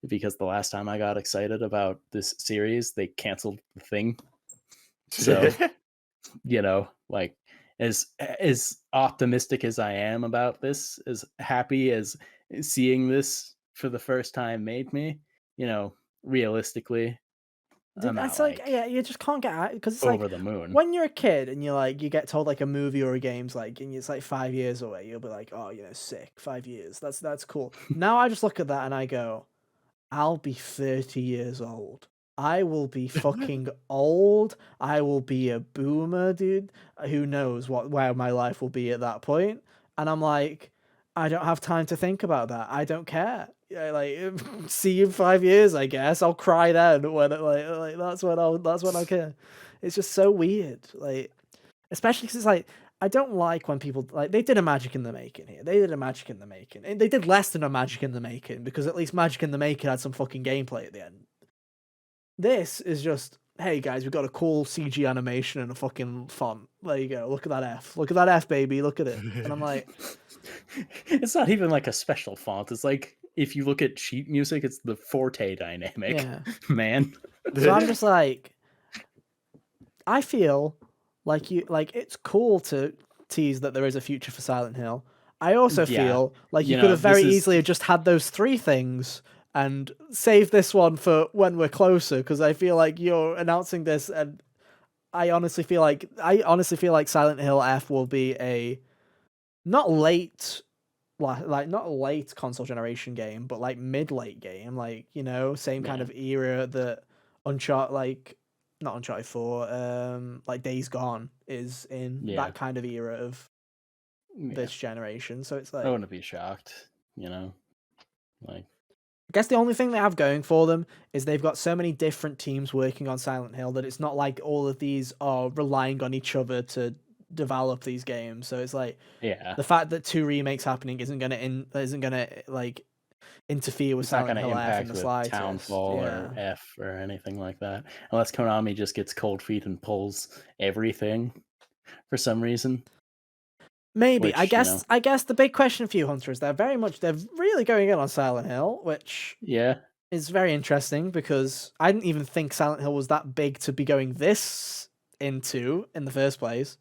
because the last time I got excited about this series, they canceled the thing. So, as optimistic as I am about this, as happy as seeing this for the first time made me, realistically, I'm not That's yeah, you just can't get out because it's over the moon. when you're a kid and you get told a movie or a game's and it's 5 years away, you'll be like, oh, sick, 5 years. That's cool. Now I just look at that and I go, I'll be 30 years old. I will be fucking old. I will be a boomer, dude. Who knows where my life will be at that point? And I'm like, I don't have time to think about that. I don't care. Yeah, like see you in 5 years, I guess. I'll cry then when that's when I'll care. It's just so weird. Like especially because it's like I don't like when people like they did a Magic in the Making here. They did a Magic in the Making. And they did less than a Magic in the Making because at least Magic in the Making had some fucking gameplay at the end. This is just, hey guys, we've got a cool CG animation and a fucking font. There you go. Look at that F. Look at that F, baby. Look at it. And I'm like, it's not even like a special font. It's like if you look at sheet music, it's the Forte dynamic. yeah. Man. So I'm just like, I feel like it's cool to tease that there is a future for Silent Hill. I also feel like you could have very easily have just had those 3 things and save this one for when we're closer, because I feel like you're announcing this, and I honestly feel like Silent Hill F will be a not late console generation game, but like mid-late game, like, you know, same kind of era that Uncharted, like not Uncharted 4, like Days Gone is in that kind of era of this generation. So it's like, I wouldn't be shocked, you know, like I guess the only thing they have going for them is they've got so many different teams working on Silent Hill that it's not like all of these are relying on each other to develop these games. So it's like, the fact that 2 remakes happening isn't gonna like interfere with Silent Hill F in the slightest. Townfall or F or anything like that, unless Konami just gets cold feet and pulls everything for some reason. Maybe. Which, I guess the big question for you, Hunter, is they're really going in on Silent Hill, which is very interesting, because I didn't even think Silent Hill was that big to be going this into in the first place.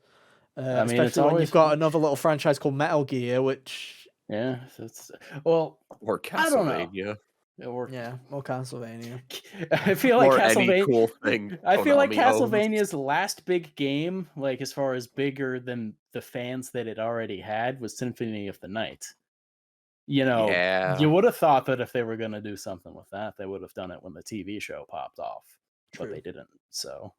I mean, especially when you've got another little franchise called Metal Gear, which or Castlevania. Or Castlevania. I feel like Castlevania. Any cool thing I feel like Castlevania's last big game, like as far as bigger than the fans that it already had, was Symphony of the Night. You know, you would have thought that if they were going to do something with that, they would have done it when the TV show popped off. True. But they didn't. So,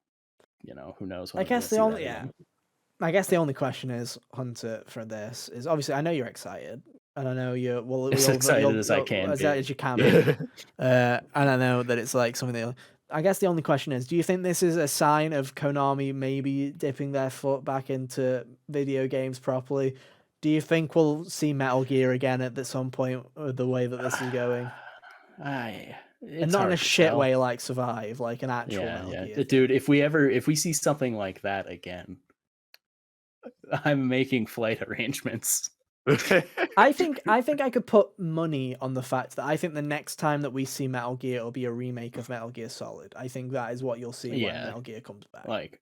you know, who knows? I guess the only question is, Hunter, for this is, obviously I know you're excited. And I know you're as excited as I can be. As you can be. And I know that it's like something that... I guess the only question is, do you think this is a sign of Konami maybe dipping their foot back into video games properly? Do you think we'll see Metal Gear again at some point, with the way that this is going? And not in a shit way like Survive, like an actual Metal Gear. Dude, if we see something like that again, I'm making flight arrangements. I think I could put money on the fact that I think the next time that we see Metal Gear will be a remake of Metal Gear Solid. I think that is what you'll see when Metal Gear comes back. Like,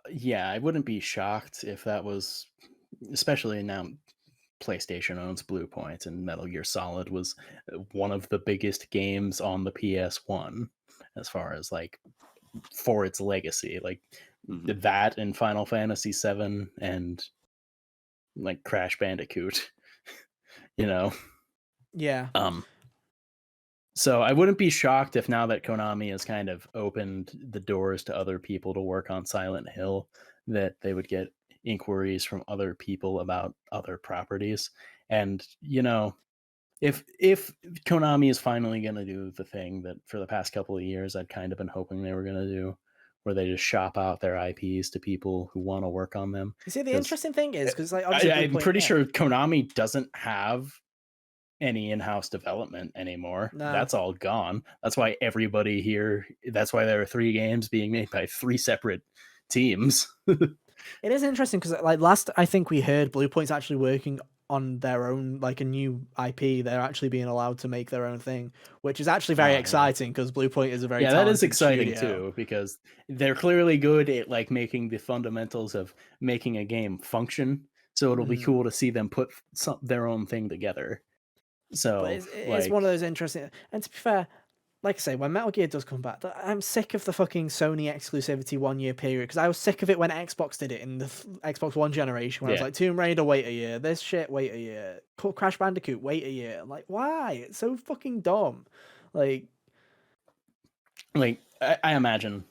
I wouldn't be shocked if that was, especially now PlayStation owns Bluepoint, and Metal Gear Solid was one of the biggest games on the PS1 as far as like for its legacy, like that and Final Fantasy VII and like Crash Bandicoot, you know? Yeah. So I wouldn't be shocked if now that Konami has kind of opened the doors to other people to work on Silent Hill, that they would get inquiries from other people about other properties. And, you know, if Konami is finally going to do the thing that for the past couple of years I'd kind of been hoping they were going to do, where they just shop out their IPs to people who want to work on them. You see, the interesting thing is, because like I'm pretty sure Konami doesn't have any in-house development anymore. No. That's all gone. That's why everybody here, that's why there are 3 games being made by 3 separate teams. It is interesting because like last I think we heard Bluepoint's actually working on their own, like a new IP. They're actually being allowed to make their own thing, which is actually very exciting, because Bluepoint is a very that is exciting studio. too, because they're clearly good at like making the fundamentals of making a game function. So it'll be cool to see them put their own thing together. So it's one of those interesting. And to be fair, like I say, when Metal Gear does come back, I'm sick of the fucking Sony exclusivity 1-year period, because I was sick of it when Xbox did it in the Xbox One generation, when I was like, Tomb Raider, wait a year, this shit, wait a year, Crash Bandicoot, wait a year. I'm like, why? It's so fucking dumb. Like I imagine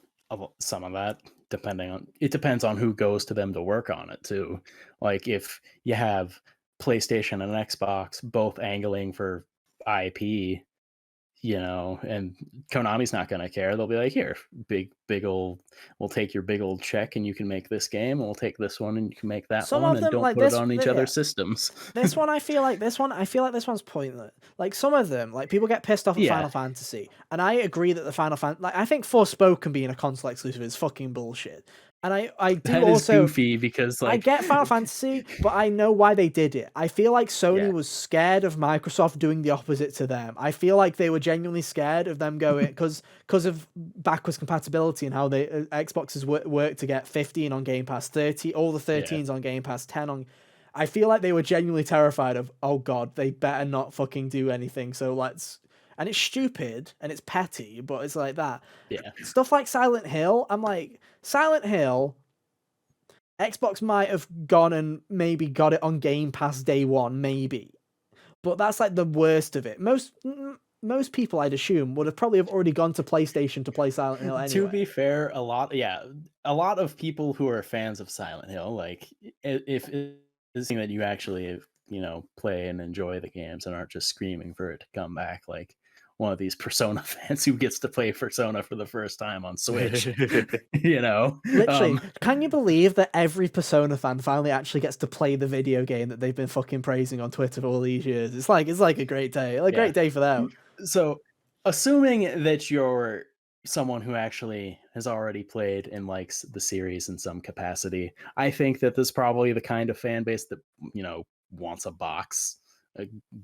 some of that depends on who goes to them to work on it too. Like if you have PlayStation and Xbox both angling for IP, and Konami's not going to care. They'll be like, here, big old, we'll take your big old check and you can make this game, and we'll take this one and you can make that Some one, of and them don't like put it this. on each Yeah. other's systems. This one, I feel like this one's pointless. Like some of them, like people get pissed off at Yeah. Final Fantasy, and I agree that the Final Fantasy, like I think Forspoken being a console exclusive is fucking bullshit. And I do That is also goofy because I like get Final Fantasy, but I know why they did it. I feel like Sony Yeah. was scared of Microsoft doing the opposite to them. I feel like they were genuinely scared of them going because of backwards compatibility and how they Xboxes work to get 15 on Game Pass, 30, all the 13s on Game Pass, 10 on. I feel like they were genuinely terrified of, oh god, they better not fucking do anything. So let's. And it's stupid and it's petty, but it's like that. Yeah. Stuff like Silent Hill, I'm like, Silent Hill, Xbox might have gone and maybe got it on Game Pass day one, maybe. But that's like the worst of it. Most people, I'd assume, would have probably have already gone to PlayStation to play Silent Hill anyway. To be fair, a lot of people who are fans of Silent Hill, like if it's something that you actually play and enjoy the games and aren't just screaming for it to come back, like one of these Persona fans who gets to play Persona for the first time on Switch. Literally, can you believe that every Persona fan finally actually gets to play the video game that they've been fucking praising on Twitter for all these years? It's like a great day, great day for them. So, assuming that you're someone who actually has already played and likes the series in some capacity, I think that this is probably the kind of fan base that wants a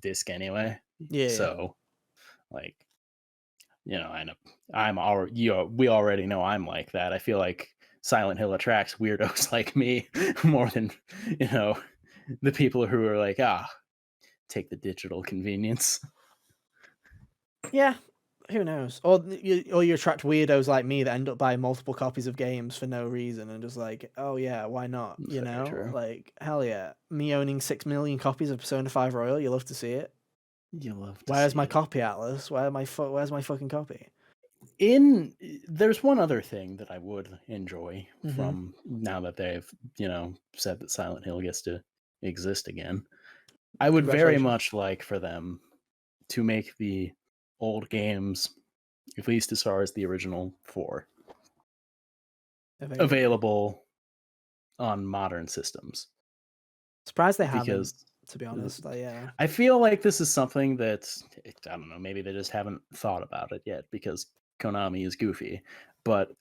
disc anyway. Yeah. So, like, I know we already know I'm like that. I feel like Silent Hill attracts weirdos like me more than the people who are like, take the digital convenience. Yeah, who knows? Or you attract weirdos like me that end up buying multiple copies of games for no reason and just like, oh yeah, why not? True. Like hell yeah, me owning 6 million copies of Persona 5 Royal, you love to see it. You love to Where's see my it. copy, Atlas? Where's my fucking copy? There's one other thing that I would enjoy from now that they've said that Silent Hill gets to exist again. I would very much like for them to make the old games, at least as far as the original 4, available on modern systems. Surprised they haven't, to be honest. Yeah, I feel like this is something that I don't know. Maybe they just haven't thought about it yet because Konami is goofy. But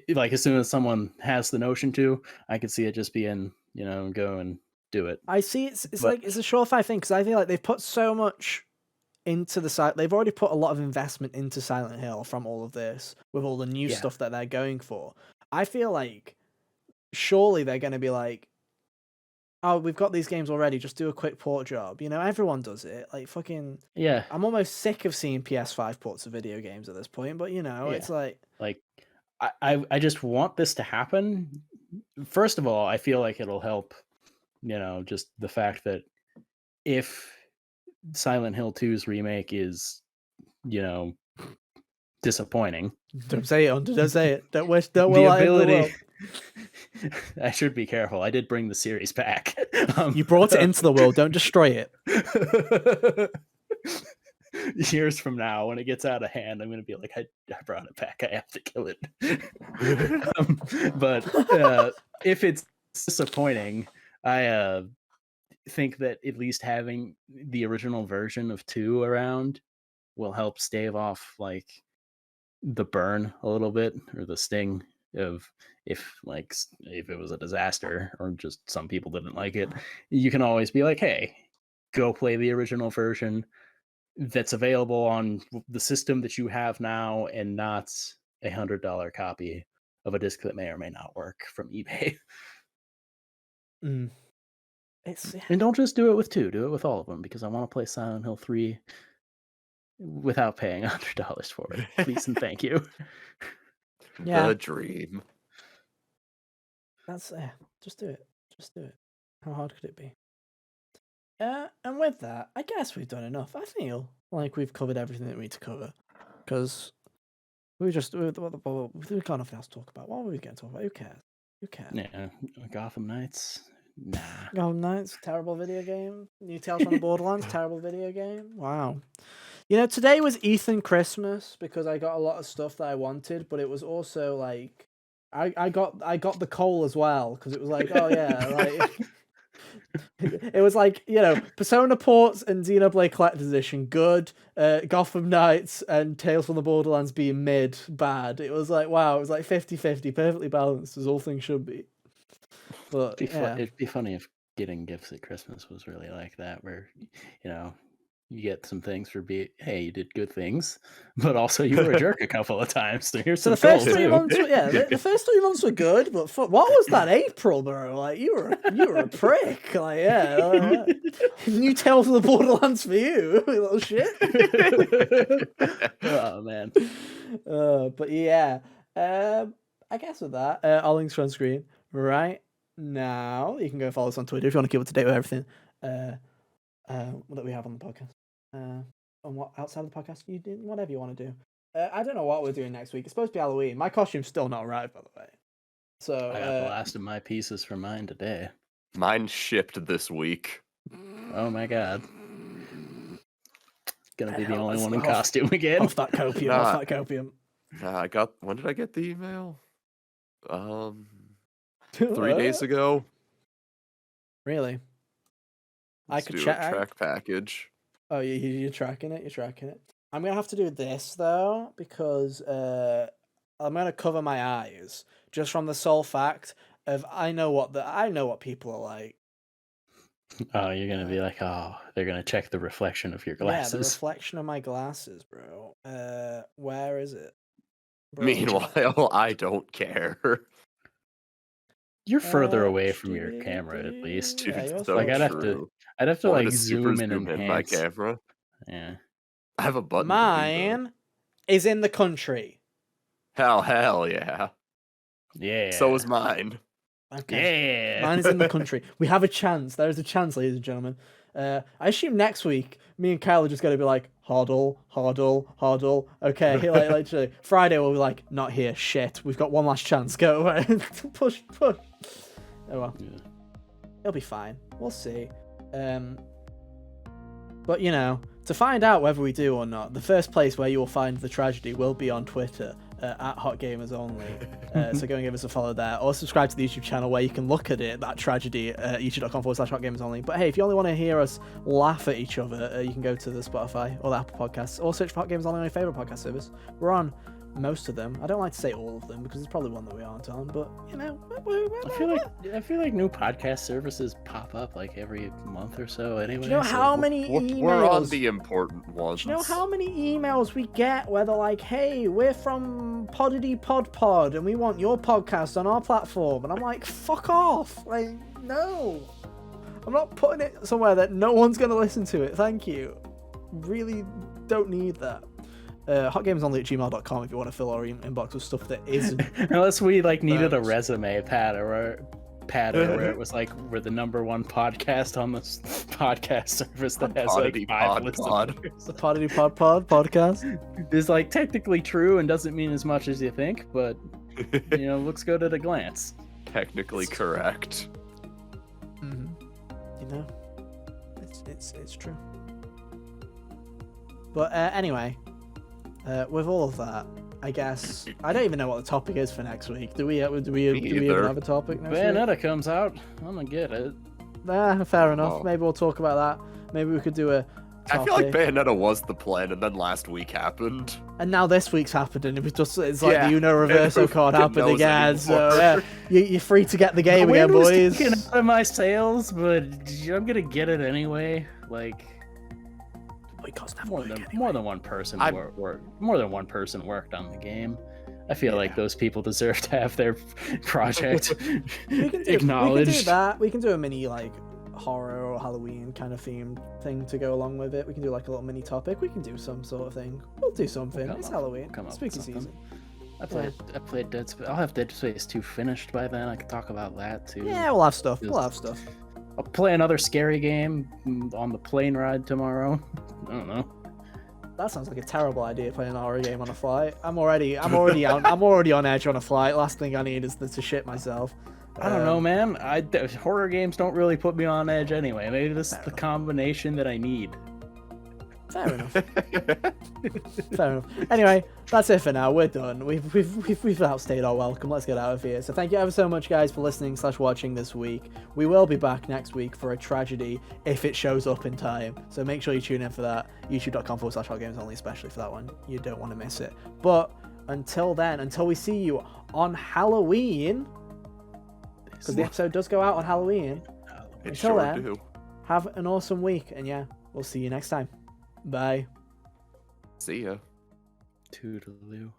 like as soon as someone has the notion to, I could see it just being go and do it. I see it's a surefire thing because I feel like they've put so much into the site. They've already put a lot of investment into Silent Hill from all of this with all the new stuff that they're going for. I feel like surely they're going to be like, oh, we've got these games already, just do a quick port job. Everyone does it. Like fucking yeah. I'm almost sick of seeing PS5 ports of video games at this point, but it's like I just want this to happen. First of all, I feel like it'll help, just the fact that if Silent Hill 2's remake is, disappointing. Don't say it, don't say it. Don't wish, don't the will ability. I should be careful. I did bring the series back. You brought it into the world. Don't destroy it. Years from now, when it gets out of hand, I'm going to be like, I brought it back. I have to kill it. But if it's disappointing, I think that at least having the original version of 2 around will help stave off like the burn a little bit, or the sting of if it was a disaster or just some people didn't like it. You can always be like, hey, go play the original version that's available on the system that you have now, and not $100 copy of a disc that may or may not work from eBay. And don't just do it with 2, do it with all of them, because I want to play Silent Hill 3 without paying $100 for it. Please and thank you. The dream. That's just do it. Just do it. How hard could it be? And with that, I guess we've done enough. I feel like we've covered everything that we need to cover, because we got nothing else to talk about. What were we going to talk about? Who cares? Yeah, Gotham Knights. Nah. Golden Knights, terrible video game. New Tales from the Borderlands, terrible video game. Wow. You know, today was Ethan Christmas because I got a lot of stuff that I wanted, but it was also like I got the coal as well because it was like, oh yeah, like it was like, you know, Persona Ports and Xenoblade Collector's Edition good, Gotham Knights and Tales from the Borderlands being mid bad. It was like, wow, it was like 50-50, perfectly balanced as all things should be. But yeah. It'd be funny if getting gifts at Christmas was really like that, where you know you get some things for hey, you did good things, but also you were a jerk a couple of times. So here's So some the first gold, 3 too. months, the first 3 months were good, but what was that April, bro? Like you were a prick. Like yeah, new Tales of the Borderlands for you, you little shit. Oh man. But yeah, I guess with that, all links are on screen right now. You can go follow us on Twitter if you want to keep up to date with everything that we have on the podcast. On what outside of the podcast, you do whatever you want to do. I don't know what we're doing next week. It's supposed to be Halloween. My costume's still not arrived, by the way. So I got the last of my pieces for mine today. Mine shipped this week. Oh my god. Gonna be the only one in costume again. Off that copium. Off that copium. I got. When did I get the email? 3 days ago. Really? Let's I could do check. a track package. Oh, you're tracking it. You're tracking it. I'm gonna have to do this though because I'm gonna cover my eyes just from the sole fact of I know what people are like. Oh, you're gonna be like, oh, they're gonna check the reflection of your glasses. Yeah, the reflection of my glasses, bro. Where is it? Bro, Meanwhile, I don't care. You're further away from your camera, at least. Dude, Yeah, so like I'd true. have to Want like to super zoom and in my enhance. camera. Yeah. I have a button. To do Mine is in the country. that. Hell yeah. Yeah. So is mine. Okay. Yeah. Mine is in the country. We have a chance. There is a chance, ladies and gentlemen. I assume next week, me and Kyle are just going to be like, huddle. Okay, like literally. Friday we'll be like, not here. Shit. We've got one last chance. Go away. push. Oh well. Yeah. It'll be fine. We'll see. But you know, to find out whether we do or not, the first place where you will find the tragedy will be on Twitter. At Hot Gamers Only. So go and give us a follow there, or subscribe to the YouTube channel where you can look at it, that tragedy, youtube.com/Hot Gamers Only. But hey, if you only want to hear us laugh at each other, you can go to the Spotify or the Apple Podcasts, or search for Hot Gamers Only on your favourite podcast service. We're on most of them. I don't like to say all of them because there's probably one that we aren't on, but you know, I feel like new podcast services pop up like every month or so anyway. Do you know how many emails? We're on the important ones. Do you know how many emails we get where they're like, hey, we're from Poddity Pod and we want your podcast on our platform? And I'm like, fuck off. Like, no. I'm not putting it somewhere that no one's going to listen to it. Thank you. Really don't need that. hotgamesonly@gmail.com if you want to fill our inbox with stuff that isn't. Unless we like needed a resume pattern where it was like we're the #1 podcast on this podcast service that has like 5 listeners. The Poddity Pod podcast is like technically true and doesn't mean as much as you think, but you know, looks good at a glance. Technically correct. Mm-hmm. You know, it's true. But anyway. With all of that, I guess I don't even know what the topic is for next week. Do we even have a topic next week? Bayonetta comes out. I'm gonna get it. Fair enough. Oh. Maybe we'll talk about that. Maybe we could do a topic. I feel like Bayonetta was the plan, and then last week happened. And now this week's happened, and it's like Yeah. the Uno Reverso card happened knows again. anymore. So yeah, you're free to get the game The again, wind was boys. taken out of my sails, but I'm gonna get it anyway. Like. More than one person worked on the game. I feel like those people deserve to have their project acknowledged. We can do that. We can do a mini like horror or Halloween kind of themed thing to go along with it. We can do like a little mini topic. We can do some sort of thing. We'll do something. It's Halloween. Spooky season. I played Dead Space. I'll have Dead Space 2 finished by then. I can talk about that too. Yeah, we'll have stuff. I'll play another scary game on the plane ride tomorrow. I don't know. That sounds like a terrible idea, playing an horror game on a flight. I'm already out. I'm already on edge on a flight. Last thing I need is to shit myself. I don't know, man. Horror games don't really put me on edge anyway. Maybe this is the combination that I need. Fair enough. Fair enough. Anyway, that's it for now. We're done. We've outstayed our welcome. Let's get out of here. So thank you ever so much, guys, for listening / watching this week. We will be back next week for a tragedy if it shows up in time. So make sure you tune in for that. YouTube.com/HotGamesOnly, especially for that one. You don't want to miss it. But until then, until we see you on Halloween, because the episode does go out on Halloween. It sure do. Have an awesome week, and yeah, we'll see you next time. Bye. See ya. Toodaloo.